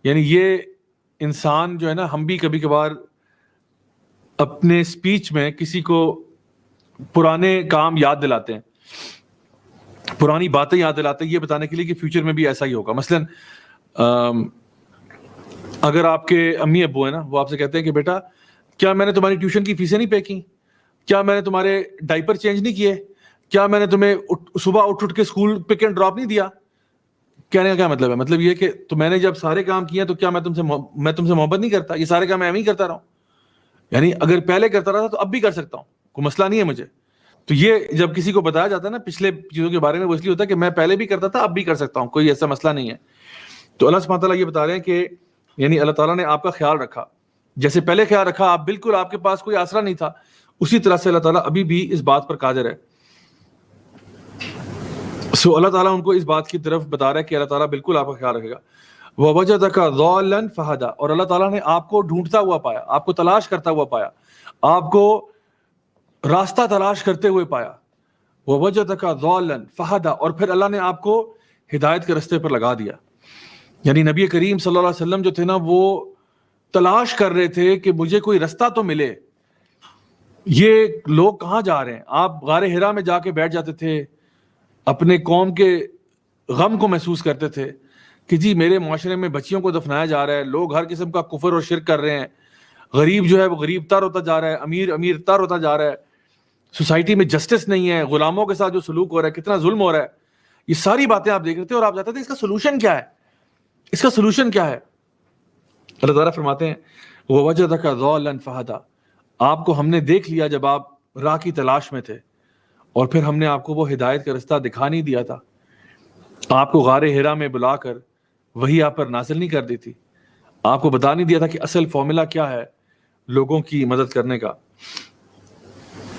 یعنی یہ انسان جو ہے نا, ہم بھی کبھی کبھار اپنے اسپیچ میں کسی کو پرانے کام یاد دلاتے ہیں, پرانی باتیں یاد دلاتے ہیں, یہ بتانے کے لیے کہ فیوچر میں بھی ایسا ہی ہوگا. مثلاً اگر آپ کے امی ابو ہیں نا, وہ آپ سے کہتے ہیں کہ بیٹا کیا میں نے تمہاری ٹیوشن کی فیسیں نہیں پے کی, کیا میں نے تمہارے ڈائپر چینج نہیں کیے, کیا میں نے تمہیں صبح اٹھ کے اسکول پک اینڈ ڈراپ نہیں دیا. کہنے کا کیا مطلب ہے؟ مطلب یہ کہ تو میں نے جب سارے کام کیے تو کیا میں تم سے محبت نہیں کرتا؟ یہ سارے کام میں ہی کرتا رہا ہوں. یعنی اگر پہلے کرتا رہا تھا تو اب بھی کر سکتا ہوں, کوئی مسئلہ نہیں ہے مجھے. تو یہ جب کسی کو بتایا جاتا ہے نا پچھلے چیزوں کے بارے میں, وہ اس لیے ہوتا ہے کہ میں پہلے بھی کرتا تھا اب بھی کر سکتا ہوں, کوئی ایسا مسئلہ نہیں ہے. تو اللہ سبحانہ تعالیٰ یہ بتا رہے ہیں کہ یعنی اللہ تعالیٰ نے آپ کا خیال رکھا, جیسے پہلے خیال رکھا, آپ بالکل آپ کے پاس کوئی آسرا نہیں تھا, اسی طرح سے اللہ تعالیٰ ابھی بھی اس بات پر قادر ہے. سو اللہ تعالیٰ ان کو اس بات کی طرف بتا رہا ہے کہ اللہ تعالیٰ بالکل آپ کا خیال رکھے گا. وَوَجَدَكَ ضَالًّا فَهَدَىٰ, اور اللہ تعالیٰ نے آپ کو ڈھونڈتا ہوا پایا, آپ کو تلاش کرتا ہوا پایا, آپ کو راستہ تلاش کرتے ہوئے پایا. وَوَجَدَكَ ضَالًّا فَهَدَىٰ, اور پھر اللہ نے آپ کو ہدایت کے رستے پر لگا دیا. یعنی نبی کریم صلی اللہ علیہ وسلم جو تھے نا, وہ تلاش کر رہے تھے کہ مجھے کوئی رستہ تو ملے, یہ لوگ کہاں جا رہے ہیں. آپ غار حرا میں جا کے بیٹھ جاتے تھے, اپنے قوم کے غم کو محسوس کرتے تھے کہ جی میرے معاشرے میں بچیوں کو دفنایا جا رہا ہے, لوگ ہر قسم کا کفر اور شرک کر رہے ہیں, غریب جو ہے وہ غریب تر ہوتا جا رہا ہے, امیر تر ہوتا جا رہا ہے, سوسائٹی میں جسٹس نہیں ہے, غلاموں کے ساتھ جو سلوک ہو رہا ہے, کتنا ظلم ہو رہا ہے. یہ ساری باتیں آپ دیکھ رہے تھے اور آپ چاہتے تھے اس کا سولوشن کیا ہے. اس کا سلوشن کیا ہے؟ اللہ تعالیٰ فرماتے ہیں وَوَجَدَكَ ضَالًّا فَهَدَىٰ، آپ کو ہم نے دیکھ لیا جب آپ راہ کی تلاش میں تھے، اور پھر ہم نے آپ کو وہ ہدایت کا رستہ دکھا نہیں دیا تھا، آپ کو غار ہرا میں بلا کر وہی آپ پر نازل نہیں کر دی تھی، آپ کو بتا نہیں دیا تھا کہ اصل فارمولا کیا ہے لوگوں کی مدد کرنے کا۔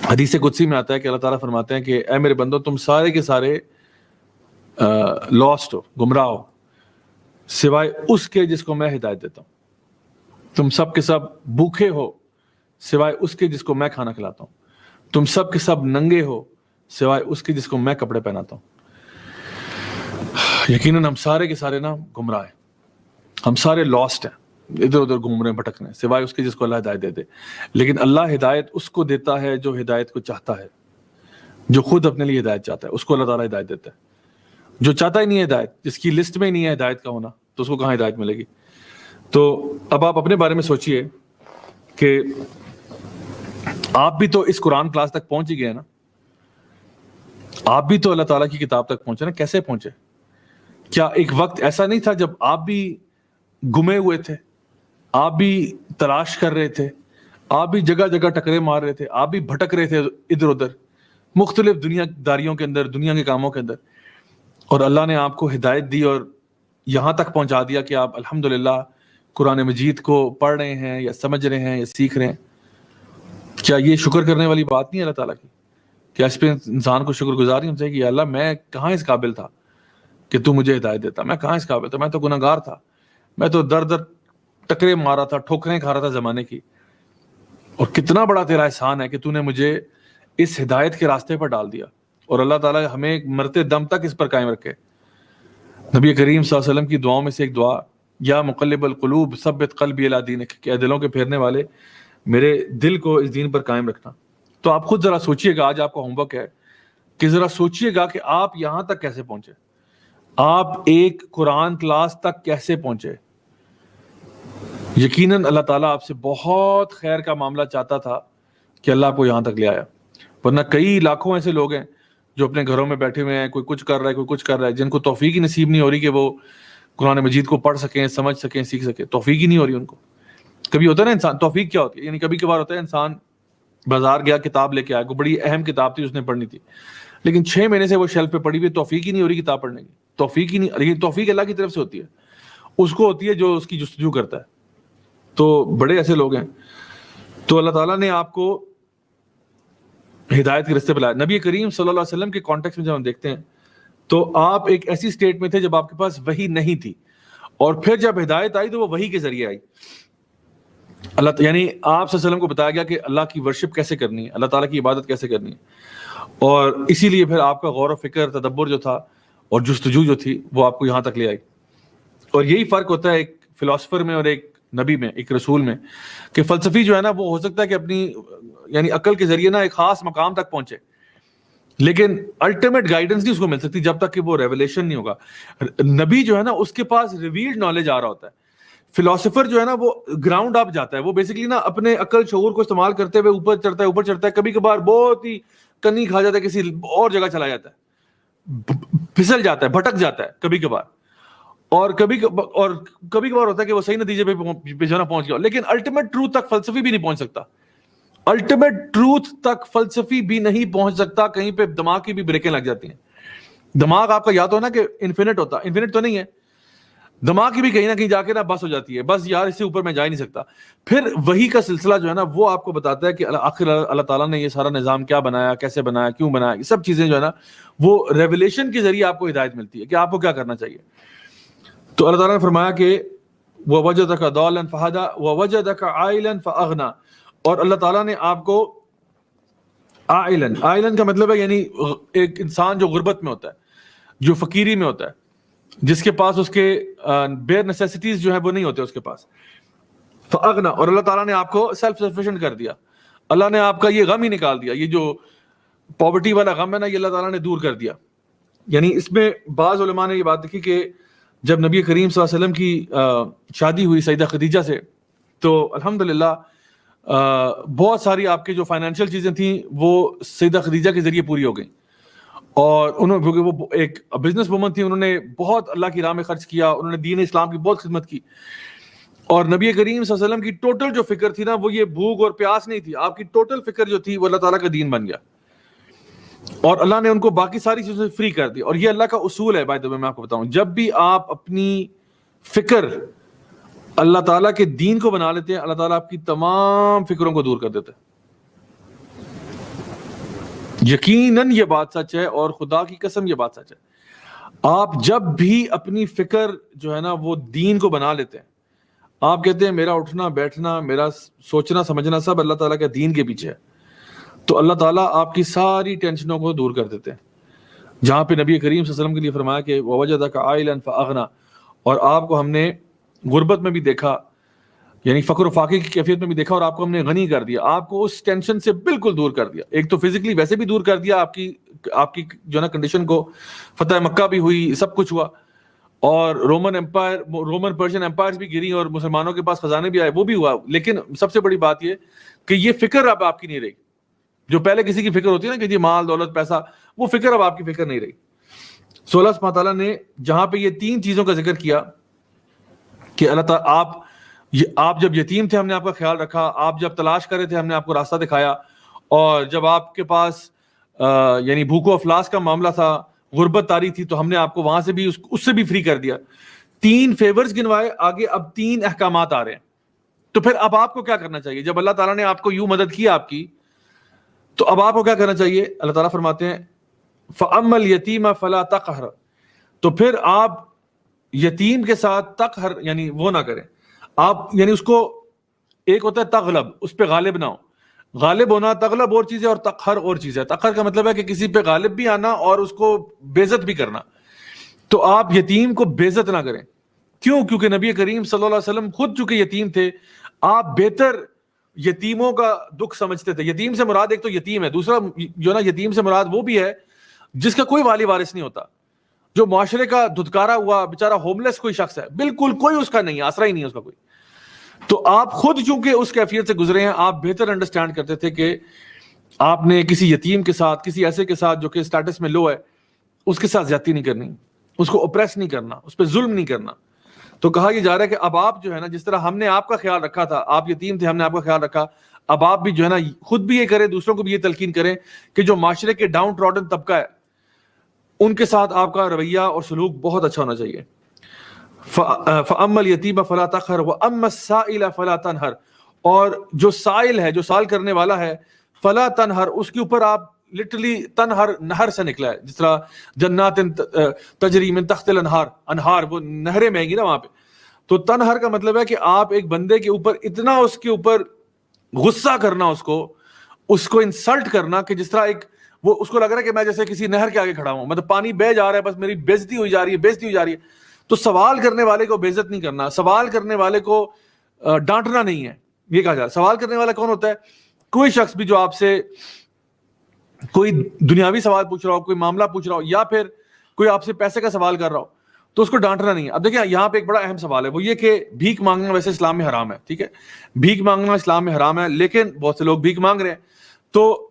حدیث قدسی میں آتا ہے کہ اللہ تعالیٰ فرماتے ہیں کہ اے میرے بندو، تم سارے کے سارے لاسٹ ہو، گمراہ ہو، سوائے اس کے جس کو میں ہدایت دیتا ہوں۔ تم سب کے سب بھوکے ہو سوائے اس کے جس کو میں کھانا کھلاتا ہوں۔ تم سب کے سب ننگے ہو سوائے اس کے جس کو میں کپڑے پہناتا ہوں۔ یقیناً ہم سارے کے سارے نا گمراہ ہیں، ہم سارے لاسٹ ہیں، ادھر ادھر گھوم رہے ہیں، بھٹک رہے ہیں، سوائے اس کے جس کو اللہ ہدایت دے دے۔ لیکن اللہ ہدایت اس کو دیتا ہے جو ہدایت کو چاہتا ہے، جو خود اپنے لیے ہدایت چاہتا ہے اس کو اللہ تعالیٰ ہدایت دیتا ہے۔ جو چاہتا ہی نہیں ہے ہدایت، جس کی لسٹ میں ہی نہیں ہے ہدایت کا ہونا، تو اس کو کہاں ہدایت ملے گی؟ تو اب آپ اپنے بارے میں سوچئے کہ آپ بھی تو اس قرآن کلاس تک پہنچ ہی گئے نا، آپ بھی تو اللہ تعالیٰ کی کتاب تک پہنچے نا۔ کیسے پہنچے؟ کیا ایک وقت ایسا نہیں تھا جب آپ بھی گمے ہوئے تھے، آپ بھی تلاش کر رہے تھے، آپ بھی جگہ جگہ ٹکرے مار رہے تھے، آپ بھی بھٹک رہے تھے ادھر ادھر مختلف دنیا داریوں کے اندر، دنیا کے کاموں کے اندر، اور اللہ نے آپ کو ہدایت دی اور یہاں تک پہنچا دیا کہ آپ الحمدللہ قرآن مجید کو پڑھ رہے ہیں یا سمجھ رہے ہیں یا سیکھ رہے ہیں؟ کیا یہ شکر کرنے والی بات نہیں ہے اللہ تعالیٰ کی؟ کیا اس پہ انسان کو شکر گزار نہیں ہونا چاہیے کہ اللہ میں کہاں اس قابل تھا کہ تو مجھے ہدایت دیتا، میں کہاں اس قابل تھا، میں تو گناہ گار تھا، میں تو در در ٹکرے مارا تھا، ٹھوکریں کھا رہا تھا زمانے کی، اور کتنا بڑا تیرا احسان ہے کہ تو نے مجھے اس ہدایت کے راستے پر ڈال دیا۔ اور اللہ تعالیٰ ہمیں مرتے دم تک اس پر قائم رکھے۔ نبی کریم صلی اللہ علیہ وسلم کی دعاؤں میں سے ایک دعا، یا مقلب القلوب ثبت قلبی علی دینک، کہ دلوں کے پھیرنے والے میرے دل کو اس دین پر قائم رکھنا۔ تو آپ خود ذرا سوچئے گا، آج آپ کا ہوم ورک ہے کہ ذرا سوچئے گا کہ آپ یہاں تک کیسے پہنچے، آپ ایک قرآن کلاس تک کیسے پہنچے۔ یقیناً اللہ تعالیٰ آپ سے بہت خیر کا معاملہ چاہتا تھا کہ اللہ آپ کو یہاں تک لے آیا، ورنہ کئی لاکھوں ایسے لوگ ہیں جو اپنے گھروں میں بیٹھے ہوئے ہیں، کوئی کچھ کر رہا ہے، کوئی کچھ کر رہا ہے، جن کو توفیق ہی نصیب نہیں ہو رہی کہ وہ قرآن مجید کو پڑھ سکیں، سمجھ سکیں، سیکھ سکیں، توفیق ہی نہیں ہو رہی ان کو۔ کبھی ہوتا ہے نا انسان، توفیق کیا ہوتی ہے، یعنی کبھی کبھار ہوتا ہے انسان بازار گیا، کتاب لے کے آیا، کوئی بڑی اہم کتاب تھی اس نے پڑھنی تھی، لیکن 6 مہینے سے وہ شیلف پہ پڑی ہوئی، توفیق ہی نہیں ہو رہی کتاب پڑھنے کی، توفیق ہی نہیں۔ لیکن توفیق اللہ کی طرف سے ہوتی ہے، اس کو ہوتی ہے جو اس کی جستجو کرتا ہے۔ تو بڑے ایسے لوگ ہیں۔ تو اللہ تعالیٰ نے آپ کو ہدایت کے رستے پہ لایا۔ نبی کریم صلی اللہ علیہ وسلم کے کانٹیکس میں جب ہم دیکھتے ہیں تو آپ ایک ایسی سٹیٹ میں تھے جب آپ کے پاس وحی نہیں تھی، اور پھر جب ہدایت آئی تو وہ وحی کے ذریعے آئی۔ اللہ یعنی آپ صلی اللہ علیہ وسلم کو بتایا گیا کہ اللہ کی ورشپ کیسے کرنی ہے، اللہ تعالیٰ کی عبادت کیسے کرنی ہے، اور اسی لیے پھر آپ کا غور و فکر، تدبر جو تھا اور جستجو جو تھی وہ آپ کو یہاں تک لے آئی۔ اور یہی فرق ہوتا ہے ایک فلاسفر میں اور ایک نبی میں، ایک رسول میں، کہ فلسفی جو ہے نا وہ ہو سکتا ہے کہ اپنی یعنی عقل کے ذریعے نا ایک خاص مقام تک پہنچے، لیکن الٹیمیٹ گائیڈنس نہیں اس کو مل سکتی جب تک کہ وہ ریولیشن نہیں ہوگا۔ نبی جو ہے نا اس کے پاس ریویلڈ نالج آ رہا ہوتا ہے، فلاسفر جو ہے نا وہ گراؤنڈ اپ جاتا ہے، وہ بیسکلی نا اپنے عقل شعور کو استعمال کرتے ہوئے اوپر چڑھتا ہے، کبھی کبھار بہت ہی کنی کھا جاتا ہے، کسی اور جگہ چلا جاتا ہے، پھسل جاتا ہے، بھٹک جاتا ہے کبھی کبھار، اور کبھی کبھار ہوتا ہے کہ وہ صحیح نتیجے پہ جو ہے نا پہنچ گیا، لیکن الٹیمیٹ ٹروتھ تک فلسفی بھی نہیں پہنچ سکتا، الٹیمیٹ ٹروتھ تک فلسفی بھی نہیں پہنچ سکتا، کہیں پہ دماغ کی بھی بریکیں لگ جاتی ہیں۔ دماغ آپ کا یا تو نا کہ انفینٹ ہوتا، انفینٹ تو نہیں ہے، دماغ کی بھی کہیں نہ کہیں جا کے نا بس ہو جاتی ہے، بس یار اس سے اوپر میں جا ہی نہیں سکتا۔ پھر وہی کا سلسلہ جو ہے نا وہ آپ کو بتاتا ہے کہ آخر اللہ تعالیٰ نے یہ سارا نظام کیا بنایا، کیسے بنایا، کیوں بنایا، یہ سب چیزیں جو ہے نا وہ ریولیشن کے ذریعے آپ کو ہدایت ملتی ہے کہ آپ کو کیا کرنا چاہیے۔ تو اللہ تعالیٰ نے فرمایا کہ وَوَجَدَكَ ضَالًّا فَهَدَىٰ وَوَجَدَكَ عَائِلًا فَأَغْنَىٰ، اور اللہ تعالیٰ نے آپ کو عائلن کا مطلب ہے یعنی ایک انسان جو غربت میں ہوتا ہے، جو فقیری میں ہوتا ہے، جس کے پاس اس کے بیئر نیسیسٹیز جو ہیں وہ نہیں ہوتے اس کے پاس، فَأَغْنَىٰ، اور اللہ تعالیٰ نے آپ کو سیلف سفیشینٹ کر دیا، اللہ نے آپ کا یہ غم ہی نکال دیا، یہ جو پاورٹی والا غم ہے نا یہ اللہ تعالیٰ نے دور کر دیا۔ یعنی اس میں بعض علماء نے یہ بات دیکھی کہ جب نبی کریم صلی اللہ علیہ وسلم کی شادی ہوئی سیدہ خدیجہ سے، تو الحمدللہ بہت ساری آپ کی جو فائنینشیل چیزیں تھیں وہ سیدہ خدیجہ کے ذریعے پوری ہو گئیں، اور انہوں کیونکہ وہ ایک بزنس وومن تھی, انہوں نے بہت اللہ کی راہ میں خرچ کیا, انہوں نے دین اسلام کی بہت خدمت کی. اور نبی کریم صلی اللہ علیہ وسلم کی ٹوٹل جو فکر تھی نا, وہ یہ بھوک اور پیاس نہیں تھی, آپ کی ٹوٹل فکر جو تھی وہ اللہ تعالیٰ کا دین بن گیا, اور اللہ نے ان کو باقی ساری چیزوں سے فری کر دی. اور یہ اللہ کا اصول ہے بائی دا وے, میں آپ کو بتاؤں, جب بھی آپ اپنی فکر اللہ تعالیٰ کے دین کو بنا لیتے ہیں, اللہ تعالیٰ آپ کی تمام فکروں کو دور کر دیتے ہیں. یقیناً یہ بات سچ ہے, اور خدا کی قسم یہ بات سچ ہے. آپ جب بھی اپنی فکر جو ہے نا وہ دین کو بنا لیتے ہیں, آپ کہتے ہیں میرا اٹھنا بیٹھنا, میرا سوچنا سمجھنا سب اللہ تعالیٰ کے دین کے پیچھے ہے, تو اللہ تعالیٰ آپ کی ساری ٹینشنوں کو دور کر دیتے ہیں. جہاں پہ نبی کریم صلی اللہ علیہ وسلم کے لیے فرمایا کہ وَوَجَدَكَ عَائِلًا فَأَغْنَا, اور آپ کو ہم نے غربت میں بھی دیکھا, یعنی فقر و فاقے کی کیفیت میں بھی دیکھا, اور آپ کو ہم نے غنی کر دیا, آپ کو اس ٹینشن سے بالکل دور کر دیا. ایک تو فزیکلی ویسے بھی دور کر دیا, آپ کی جو ہے نا کنڈیشن کو, فتح مکہ بھی ہوئی, سب کچھ ہوا, اور رومن پرشین امپائرز بھی گری, اور مسلمانوں کے پاس خزانے بھی آئے, وہ بھی ہوا. لیکن سب سے بڑی بات یہ کہ یہ فکر اب آپ کی نہیں رہی. جو پہلے کسی کی فکر ہوتی ہے نا کہ جی مال دولت پیسہ, وہ فکر اب آپ کی فکر نہیں رہی. اللہ سبحانہ تعالیٰ نے جہاں پہ یہ تین چیزوں کا ذکر کیا کہ اللہ تعالیٰ آپ جب یتیم تھے ہم نے آپ کا خیال رکھا, آپ جب تلاش کر رہے تھے ہم نے آپ کو راستہ دکھایا, اور جب آپ کے پاس یعنی بھوک و افلاس کا معاملہ تھا, غربت طاری تھی, تو ہم نے آپ کو وہاں سے بھی اس سے بھی فری کر دیا. تین فیورز گنوائے, آگے اب تین احکامات آ رہے ہیں. تو پھر اب آپ کو کیا کرنا چاہیے؟ جب اللہ تعالیٰ نے آپ کو یوں مدد کی آپ کی, تو اب آپ کو کیا کرنا چاہیے؟ اللہ تعالیٰ فرماتے ہیں فَأَمَّا الْيَتِيمَ فَلَا تَقْهَرْ, تو پھر آپ یتیم کے ساتھ تقہر یعنی وہ نہ کریں. آپ یعنی اس کو, ایک ہوتا ہے تغلب, اس پہ غالب نہ ہو. غالب ہونا تغلب اور چیز ہے, اور تقہر اور چیز ہے. تقہر کا مطلب ہے کہ کسی پہ غالب بھی آنا اور اس کو بے عزت بھی کرنا. تو آپ یتیم کو بے عزت نہ کریں. کیوں؟ کیونکہ نبی کریم صلی اللہ علیہ وسلم خود چونکہ یتیم تھے, آپ بہتر یتیموں کا دکھ سمجھتے تھے. یتیم سے مراد ایک تو یتیم ہے, دوسرا جو نا یتیم سے مراد وہ بھی ہے جس کا کوئی والی وارث نہیں ہوتا, جو معاشرے کا دھتکارا ہوا بیچارہ ہوم لیس کوئی شخص ہے, بالکل کوئی اس کا نہیں ہے, آسرا ہی نہیں ہے اس کا کوئی. تو آپ خود چونکہ اس کیفیت سے گزرے ہیں, آپ بہتر انڈرسٹینڈ کرتے تھے کہ آپ نے کسی یتیم کے ساتھ, کسی ایسے کے ساتھ جو کہ اسٹیٹس میں لو ہے, اس کے ساتھ زیادتی نہیں کرنی, اس کو اوپریس نہیں کرنا, اس پہ ظلم نہیں کرنا. تو کہا یہ جا رہا ہے کہ اب آپ جو ہے نا, جس طرح ہم نے آپ کا خیال رکھا تھا, آپ یتیم تھے ہم نے آپ کا خیال رکھا, اب آپ بھی جو ہے نا خود بھی یہ کریں, دوسروں کو بھی یہ تلقین کریں کہ جو معاشرے کے ڈاؤن ٹراڈن طبقہ ہے ان کے ساتھ آپ کا رویہ اور سلوک بہت اچھا ہونا چاہیے. فَأَمَّا الْيَتِيمَ فَلَا تَقْهَرْ وَأَمَّا السَّائِلَ فَلَا تَنْهَرْ, اور جو سائل ہے, جو سوال کرنے والا ہے, فَلَا تَنْهَرْ, اس کے اوپر آپ لٹرلی تنہر نہر سے نکلا ہے, جس طرح جنات تجری من تحت الانہار, انہار وہ نہریں بہیں گی نا وہاں پہ. تو تنہر کا مطلب ہے کہ آپ ایک بندے کے اوپر اتنا اس کے اوپر غصہ کرنا, اس کو انسلٹ کرنا کہ جس طرح ایک وہ اس کو لگ رہا ہے کہ میں جیسے کسی نہر کے آگے کھڑا ہوں, مطلب پانی بہہ جا رہا ہے, بس میری بےزتی ہوئی جا رہی ہے. تو سوال کرنے والے کو بے عزت نہیں کرنا, سوال کرنے والے کو ڈانٹنا نہیں ہے. یہ کہا جا رہا ہے سوال کرنے والا کون ہوتا ہے؟ کوئی شخص بھی جو آپ سے کوئی دنیاوی سوال پوچھ رہا ہو, کوئی معاملہ پوچھ رہا ہو, یا پھر کوئی آپ سے پیسے کا سوال کر رہا ہو, تو اس کو ڈانٹنا نہیں ہے. اب دیکھیں یہاں پہ ایک بڑا اہم سوال ہے, وہ یہ کہ بھیک مانگنا ویسے اسلام میں حرام ہے, ٹھیک ہے, بھیک مانگنا اسلام میں حرام ہے, لیکن بہت سے لوگ بھیک مانگ رہے ہیں. تو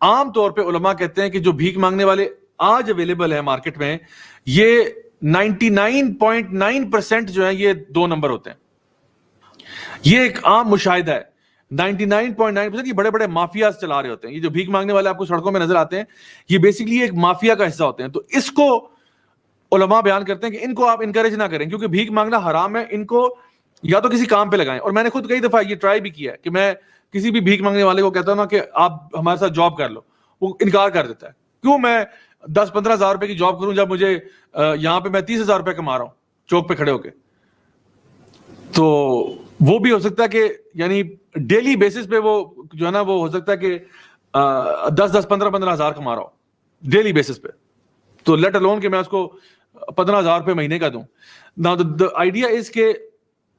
عام طور پہ علماء کہتے ہیں کہ جو بھیک مانگنے والے آج اویلیبل ہیں مارکیٹ میں, یہ 99.9% جو ہے یہ 2 نمبر ہوتے ہیں. یہ ایک عام مشاہدہ ہے. 99.9% یہ بڑے بڑے مافیاز چلا رہے ہوتے ہیں. یہ جو بھیک مانگنے والے آپ کو سڑکوں میں نظر آتے ہیں, یہ بیسیکلی ایک مافیا کا حصہ ہوتے ہیں. تو اس کو علماء بیان کرتے ہیں کہ ان کو آپ انکریج نہ کریں, کیونکہ بھیک مانگنا حرام ہے. ان کو یا تو کسی کام پہ لگائیں, اور میں نے خود کئی دفعہ یہ ٹرائی بھی کیا ہے کہ میں کسی بھی بھیک مانگنے والے کو کہتا ہوں نا کہ آپ ہمارے ساتھ جاب کر لو, وہ انکار کر دیتا ہے. کیوں میں 10-15 ہزار روپے کی جاب کروں جب مجھے یہاں پہ میں 30,000 روپے کما رہا ہوں چوک پہ کھڑے ہو کے. تو وہ بھی ہو سکتا ہے کہ یعنی ڈیلی بیسس پہ وہ جو ہے نا وہ ہو سکتا ہے کہ 10-15 ہزار کما رہا ہو ڈیلی بیسس پہ, تو لیٹ الون کہ میں اس کو 15,000 روپے مہینے کا دوں. Now the idea is کہ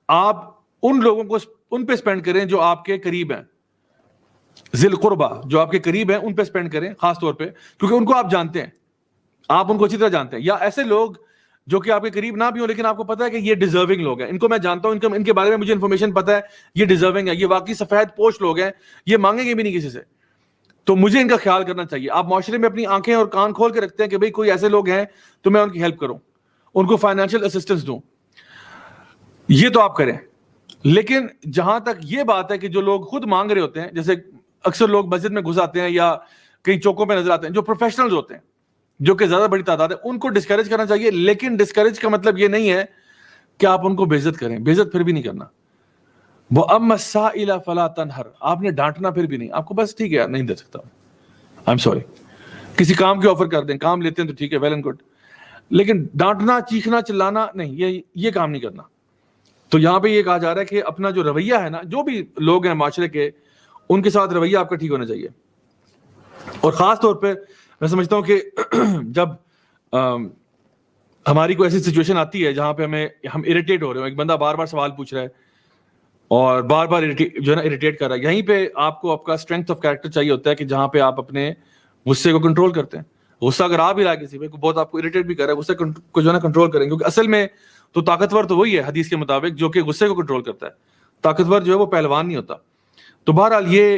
آپ ان لوگوں کو ان پہ اسپینڈ کریں جو آپ کے قریب ہیں, ذی القربہ جو آپ کے قریب ہیں, ان پہ اسپینڈ کریں خاص طور پہ, کیونکہ ان کو آپ جانتے ہیں, آپ ان کو اچھی طرح جانتے ہیں. یا ایسے لوگ جو کہ آپ کے قریب نہ بھی ہوں لیکن آپ کو پتا ہے کہ یہ ڈیزرونگ لوگ ہیں, ان کو میں جانتا ہوں, ان کے بارے میں مجھے انفارمیشن پتا ہے, یہ ڈیزرونگ ہے, یہ واقعی سفید پوش لوگ ہیں, یہ مانگیں گے بھی نہیں کسی سے. تو مجھے ان کا خیال کرنا چاہیے. آپ معاشرے میں اپنی آنکھیں اور کان کھول کے رکھتے ہیں کہ بھئی کوئی ایسے لوگ ہیں تو میں ان کی ہیلپ کروں, ان کو فائنینشیل اسسٹنس دوں, یہ تو آپ کریں. لیکن جہاں تک یہ بات ہے کہ جو لوگ خود مانگ رہے ہوتے ہیں, جیسے اکثر لوگ مسجد میں گھس آتے ہیں یا کئی چوکوں پہ نظر آتے ہیں, جو پروفیشنلز ہوتے ہیں جو کہ زیادہ بڑی تعداد ہے, ان کو ڈسکریج کرنا چاہیے. لیکن ڈسکریج کا مطلب یہ نہیں ہے کہ آپ ان کو بے عزت کریں, بے عزت پھر بھی نہیں کرنا. وَأَمَّا السَّائِلَ فَلَا تَنْهَرْ, آپ نے ڈانٹنا پھر بھی نہیں, آپ کو بس ٹھیک ہے نہیں دے سکتا, آئی ایم سوری, کسی کام کی آفر کر دیں, کام لیتے ہیں تو ٹھیک ہے, ویل اینڈ گڈ, لیکن ڈانٹنا, چیخنا, چلانا نہیں, یہ کام نہیں کرنا. تو یہاں پہ یہ کہا جا رہا ہے کہ اپنا جو رویہ ہے نا, جو بھی لوگ ہیں معاشرے کے, ان کے ساتھ رویہ آپ کا ٹھیک ہونا چاہیے. اور خاص طور پہ میں سمجھتا ہوں کہ جب ہماری کوئی ایسی سچویشن آتی ہے جہاں پہ ہم اریٹیٹ ہو رہے ہو, ایک بندہ بار بار سوال پوچھ رہا ہے اور بار بار جو ہے نا اریٹیٹ کر رہا ہے, یہیں پہ آپ کو آپ کا اسٹرینتھ آف کیریکٹر چاہیے ہوتا ہے کہ جہاں پہ آپ اپنے غصے کو کنٹرول کرتے ہیں. غصہ اگر آپ ہی رہا کسی پہ بہت آپ کو اریٹیٹ بھی کر رہا ہے, غصے کو جو ہے نا کنٹرول کریں, کیونکہ اصل میں تو طاقتور تو وہی ہے حدیث کے مطابق جو کہ غصے کو کنٹرول کرتا ہے. طاقتور جو ہے وہ پہلوان نہیں ہوتا. تو بہرحال یہ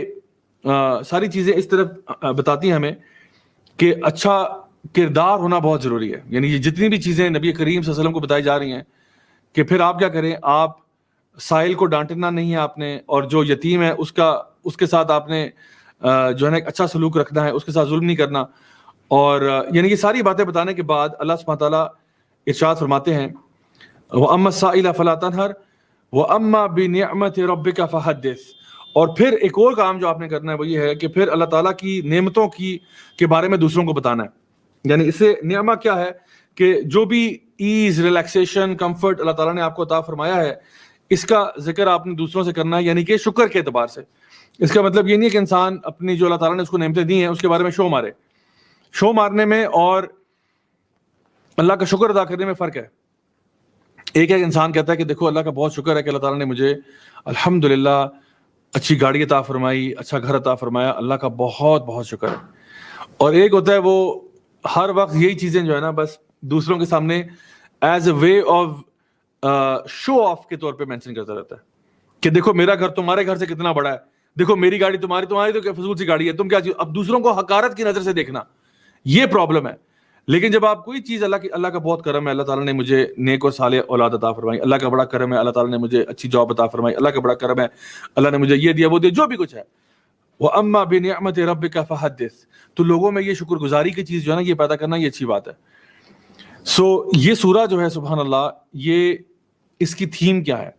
ساری چیزیں اس طرف بتاتی ہیں ہمیں کہ اچھا کردار ہونا بہت ضروری ہے. یعنی یہ جتنی بھی چیزیں نبی کریم صلی اللہ علیہ وسلم کو بتائی جا رہی ہیں کہ پھر آپ کیا کریں, آپ سائل کو ڈانٹنا نہیں ہے آپ نے, اور جو یتیم ہے اس کے ساتھ آپ نے جو ہے نا ایک اچھا سلوک رکھنا ہے, اس کے ساتھ ظلم نہیں کرنا. اور یعنی یہ ساری باتیں بتانے کے بعد اللہ سبحانہ تعالیٰ ارشاد فرماتے ہیں وَأَمَّا السَّائِلَ فَلَا تَنْهَرْ وَأَمَّا بِنِعْمَةِ رَبِّكَ فَحَدِّثْ. اور پھر ایک اور کام جو آپ نے کرنا ہے وہ یہ ہے کہ پھر اللہ تعالیٰ کی نعمتوں کے بارے میں دوسروں کو بتانا ہے. یعنی اس سے نعمت کیا ہے کہ جو بھی ایز, ریلیکسیشن, کمفرٹ اللہ تعالیٰ نے آپ کو عطا فرمایا ہے, اس کا ذکر آپ نے دوسروں سے کرنا ہے, یعنی کہ شکر کے اعتبار سے. اس کا مطلب یہ نہیں ہے کہ انسان اپنی جو اللہ تعالیٰ نے اس کو نعمتیں دی ہیں اس کے بارے میں شو مارنے میں اور اللہ کا شکر ادا کرنے میں فرق ہے. ایک انسان کہتا ہے کہ دیکھو اللہ کا بہت شکر ہے کہ اللہ تعالیٰ نے مجھے الحمدللہ اچھی گاڑی عطا فرمائی, اچھا گھر عطا فرمایا, اللہ کا بہت بہت شکر ہے. اور ایک ہوتا ہے وہ ہر وقت یہی چیزیں جو ہے نا بس دوسروں کے سامنے as a way of show of کے طور پہ مینشن کرتا رہتا ہے کہ دیکھو میرا گھر تمہارے گھر سے کتنا بڑا ہے, دیکھو میری گاڑی تمہاری تو کیا فضول سی گاڑی ہے, تم کیا چیز. اب دوسروں کو حقارت کی نظر سے دیکھنا, یہ پرابلم ہے. لیکن جب آپ کوئی چیز اللہ کا بہت کرم ہے, اللہ تعالیٰ نے مجھے نیک اور صالح اولاد عطا فرمائی, اللہ کا بڑا کرم ہے, اللہ تعالیٰ نے مجھے اچھی جاب عطا فرمائی, اللہ کا بڑا کرم ہے, اللہ نے مجھے یہ دیا وہ دیا, جو بھی کچھ ہے, وَأَمَّا بِنِعْمَةِ رَبِّكَ فَحَدِّثْ. تو لوگوں میں یہ شکر گزاری کی چیز جو ہے نا یہ پیدا کرنا, یہ اچھی بات ہے. یہ سورہ جو ہے سبحان اللہ, یہ اس کی تھیم کیا ہے,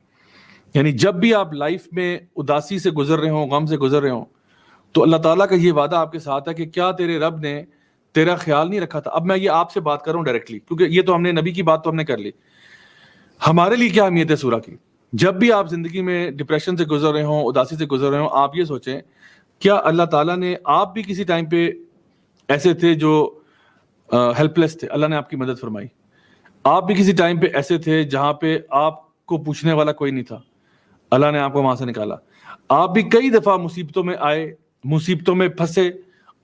یعنی جب بھی آپ لائف میں اداسی سے گزر رہے ہوں, غم سے گزر رہے ہوں, تو اللہ تعالیٰ کا یہ وعدہ آپ کے ساتھ ہے کہ کیا تیرے رب نے تیرا خیال نہیں رکھا تھا. اب میں یہ آپ سے بات کر رہا ہوں ڈائریکٹلی, کیونکہ یہ تو ہم نے نبی کی بات تو ہم نے کر لی. ہمارے لیے کیا اہمیت ہے سورہ کی؟ جب بھی آپ زندگی میں ڈپریشن سے گزر رہے ہوں, اداسی سے گزر رہے ہوں, آپ یہ سوچیں کیا اللہ تعالیٰ نے, آپ بھی کسی ٹائم پہ ایسے تھے جو ہیلپ لیس تھے, اللہ نے آپ کی مدد فرمائی. آپ بھی کسی ٹائم پہ ایسے تھے جہاں پہ آپ کو پوچھنے والا کوئی نہیں تھا, اللہ نے آپ کو وہاں سے نکالا. آپ بھی کئی دفعہ مصیبتوں میں آئے, مصیبتوں میں پھنسے,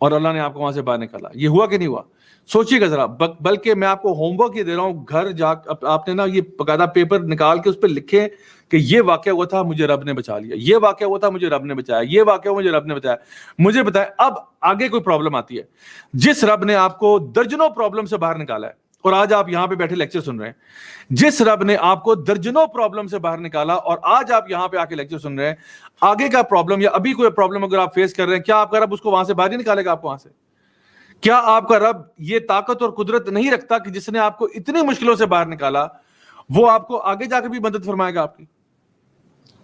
اور اللہ نے آپ کو وہاں سے باہر نکالا. یہ ہوا کہ نہیں ہوا؟ سوچیے گا ذرا. بلکہ میں آپ کو ہوم ورک یہ دے رہا ہوں, گھر جا آپ نے نا یہ باقاعدہ پیپر نکال کے اس پہ لکھیں کہ یہ واقعہ ہوا تھا مجھے رب نے بچا لیا, یہ واقعہ ہوا تھا مجھے رب نے بچایا, یہ واقعہ ہوا مجھے رب نے بچایا. مجھے بتائیں اب آگے کوئی پرابلم آتی ہے, جس رب نے آپ کو درجنوں پرابلم سے باہر نکالا ہے, اور آج آپ یہاں پہ بیٹھے لیکچر سن رہے ہیں, جس رب نے آپ کو درجنوں پرابلم سے باہر نکالا اور آج آپ یہاں پہ آ کے لیکچر سن رہے ہیں, آگے کا پرابلم یا ابھی کوئی پرابلم اگر آپ فیس کر رہے ہیں, کیا آپ کا رب اس کو وہاں سے باہر نہیں نکالے گا آپ کو وہاں سے؟ کیا آپ کا رب یہ طاقت اور قدرت نہیں رکھتا کہ جس نے آپ کو اتنی مشکلوں سے باہر نکالا وہ آپ کو آگے جا کے بھی مدد فرمائے گا آپ کی؟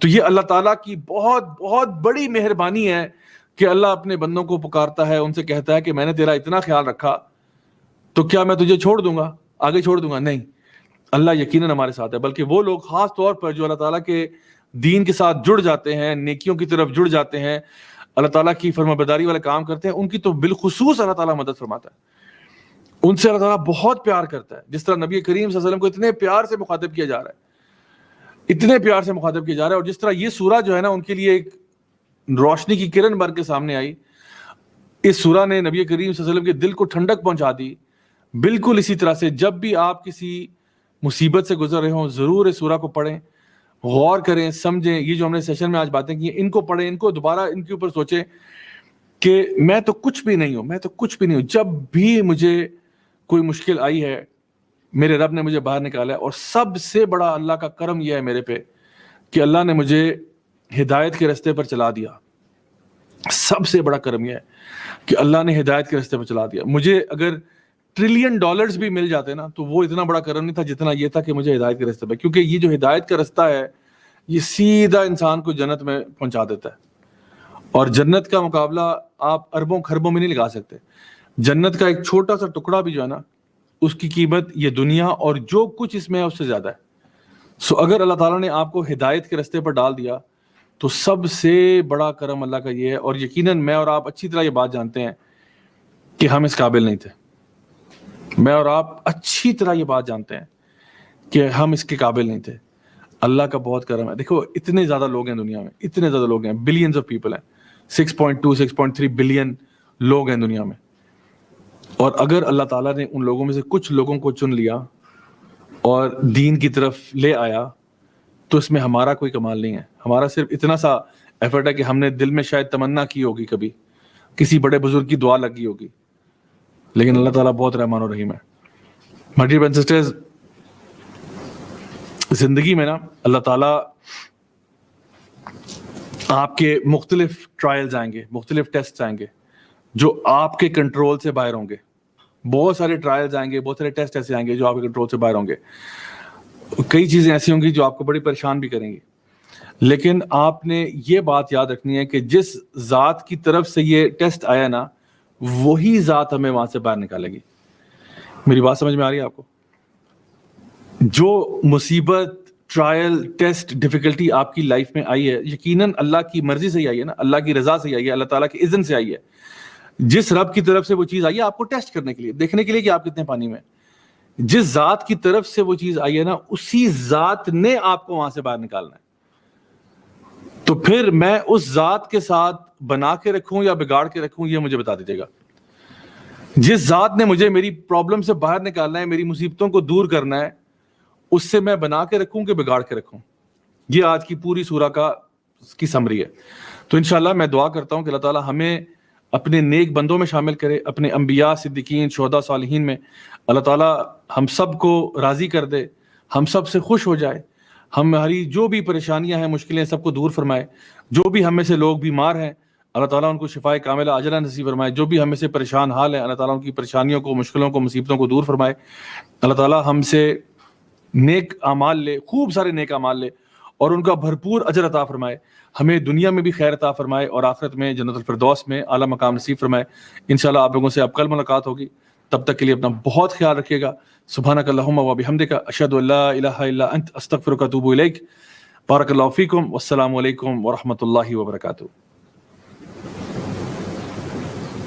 تو یہ اللہ تعالیٰ کی بہت بہت بڑی مہربانی ہے کہ اللہ اپنے بندوں کو پکارتا ہے, ان سے کہتا ہے کہ میں نے تیرا اتنا خیال رکھا تو کیا میں تجھے چھوڑ دوں گا, آگے چھوڑ دوں گا؟ نہیں, اللہ یقیناً ہمارے ساتھ ہے. بلکہ وہ لوگ خاص طور پر جو اللہ تعالیٰ کے دین کے ساتھ جڑ جاتے ہیں, نیکیوں کی طرف جڑ جاتے ہیں, اللہ تعالیٰ کی فرمانبرداری والے کام کرتے ہیں, ان کی تو بالخصوص اللہ تعالیٰ مدد فرماتا ہے. ان سے اللہ تعالیٰ بہت پیار کرتا ہے, جس طرح نبی کریم صلی اللہ علیہ وسلم کو اتنے پیار سے مخاطب کیا جا رہا ہے, اتنے پیار سے مخاطب کیا جا رہا ہے. اور جس طرح یہ سورہ جو ہے نا ان کے لیے ایک روشنی کی کرن بن کے سامنے آئی, اس سورہ نے نبی کریم صلی اللہ علیہ وسلم کے دل کو ٹھنڈک پہنچا دی. بالکل اسی طرح سے جب بھی آپ کسی مصیبت سے گزر رہے ہوں, ضرور اس سورہ کو پڑھیں, غور کریں, سمجھیں. یہ جو ہم نے سیشن میں آج باتیں کی ہیں ان کو پڑھیں, ان کو دوبارہ ان کے اوپر سوچیں کہ میں تو کچھ بھی نہیں ہوں، میں تو کچھ بھی نہیں ہوں. جب بھی مجھے کوئی مشکل آئی ہے میرے رب نے مجھے باہر نکالا ہے. اور سب سے بڑا اللہ کا کرم یہ ہے میرے پہ کہ اللہ نے مجھے ہدایت کے راستے پر چلا دیا. سب سے بڑا کرم یہ ہے کہ اللہ نے ہدایت کے راستے پر چلا دیا. مجھے اگر $1 ٹریلین بھی مل جاتے نا تو وہ اتنا بڑا کرم نہیں تھا جتنا یہ تھا کہ مجھے ہدایت کے راستے پہ، کیونکہ یہ جو ہدایت کا رستہ ہے یہ سیدھا انسان کو جنت میں پہنچا دیتا ہے. اور جنت کا مقابلہ آپ اربوں خربوں میں نہیں لگا سکتے. جنت کا ایک چھوٹا سا ٹکڑا بھی جو ہے نا اس کی قیمت یہ دنیا اور جو کچھ اس میں ہے اس سے زیادہ ہے. سو اگر اللہ تعالیٰ نے آپ کو ہدایت کے راستے پر ڈال دیا تو سب سے بڑا کرم اللہ کا یہ ہے. اور یقیناً میں اور آپ اچھی طرح یہ بات جانتے ہیں کہ ہم اس قابل نہیں تھے. میں اور آپ اچھی طرح یہ بات جانتے ہیں کہ ہم اس کے قابل نہیں تھے. اللہ کا بہت کرم ہے. دیکھو اتنے زیادہ لوگ ہیں دنیا میں، اتنے زیادہ لوگ ہیں، بلینز آف پیپل ہیں، 6.2 6.3 بلین لوگ ہیں دنیا میں. اور اگر اللہ تعالیٰ نے ان لوگوں میں سے کچھ لوگوں کو چن لیا اور دین کی طرف لے آیا تو اس میں ہمارا کوئی کمال نہیں ہے. ہمارا صرف اتنا سا ایفرٹ ہے کہ ہم نے دل میں شاید تمنا کی ہوگی، کبھی کسی بڑے بزرگ کی دعا لگی ہوگی، لیکن اللہ تعالیٰ بہت رحمان و رحیم ہے. My dear brothers and sisters, زندگی میں نا اللہ تعالیٰ آپ کے مختلف ٹرائلز آئیں گے، مختلف ٹیسٹ آئیں گے جو آپ کے کنٹرول سے باہر ہوں گے. بہت سارے ٹرائلز آئیں گے، بہت سارے ٹیسٹ ایسے آئیں گے جو آپ کے کنٹرول سے باہر ہوں گے. کئی چیزیں ایسی ہوں گی جو آپ کو بڑی پریشان بھی کریں گی. لیکن آپ نے یہ بات یاد رکھنی ہے کہ جس ذات کی طرف سے یہ ٹیسٹ آیا نا وہی ذات ہمیں وہاں سے باہر نکالے گی. میری بات سمجھ میں آ رہی ہے آپ کو؟ جو مصیبت، ٹرائل، ٹیسٹ، ڈیفیکلٹی آپ کی لائف میں آئی ہے یقیناً اللہ کی مرضی سے ہی آئی ہے نا، اللہ کی رضا سے ہی آئی ہے، اللہ تعالیٰ کے اذن سے آئی ہے. جس رب کی طرف سے وہ چیز آئی ہے آپ کو ٹیسٹ کرنے کے لیے، دیکھنے کے لیے کہ آپ کتنے پانی میں. جس ذات کی طرف سے وہ چیز آئی ہے نا اسی ذات نے آپ کو وہاں سے باہر نکالنا ہے. تو پھر میں اس ذات کے ساتھ بنا کے رکھوں یا بگاڑ کے رکھوں یہ مجھے بتا دیجیے گا. جس ذات نے مجھے میری پرابلم سے باہر نکالنا ہے، میری مصیبتوں کو دور کرنا ہے، اس سے میں بنا کے رکھوں کہ بگاڑ کے رکھوں. یہ آج کی پوری سورہ کی سمری ہے. تو انشاءاللہ میں دعا کرتا ہوں کہ اللہ تعالیٰ ہمیں اپنے نیک بندوں میں شامل کرے، اپنے انبیاء، صدیقین، شہداء، صالحین میں. اللہ تعالیٰ ہم سب کو راضی کر دے، ہم سب سے خوش ہو جائے، ہماری جو بھی پریشانیاں ہیں، مشکلیں سب کو دور فرمائے. جو بھی ہم میں سے لوگ بیمار ہیں اللہ تعالیٰ ان کو شفائے کاملہ عاجلہ نصیب فرمائے. جو بھی ہم میں سے پریشان حال ہیں اللہ تعالیٰ ان کی پریشانیوں کو، مشکلوں کو، مصیبتوں کو دور فرمائے. اللہ تعالیٰ ہم سے نیک اعمال لے، خوب سارے نیک اعمال لے اور ان کا بھرپور اجر عطا فرمائے. ہمیں دنیا میں بھی خیر عطا فرمائے اور آخرت میں جنت الفردوس میں اعلیٰ مقام نصیب فرمائے. انشاءاللہ آپ لوگوں سے اب کل ملاقات ہوگی. تب تک کے لیے اپنا بہت خیال رکھیے گا. سبحانک اللہم و بحمدک، اشہد ان لا الہ الا انت، استغفرک و اتوب الیک. بارک اللہ فیکم، والسلام علیکم ورحمۃ اللہ وبرکاتہ.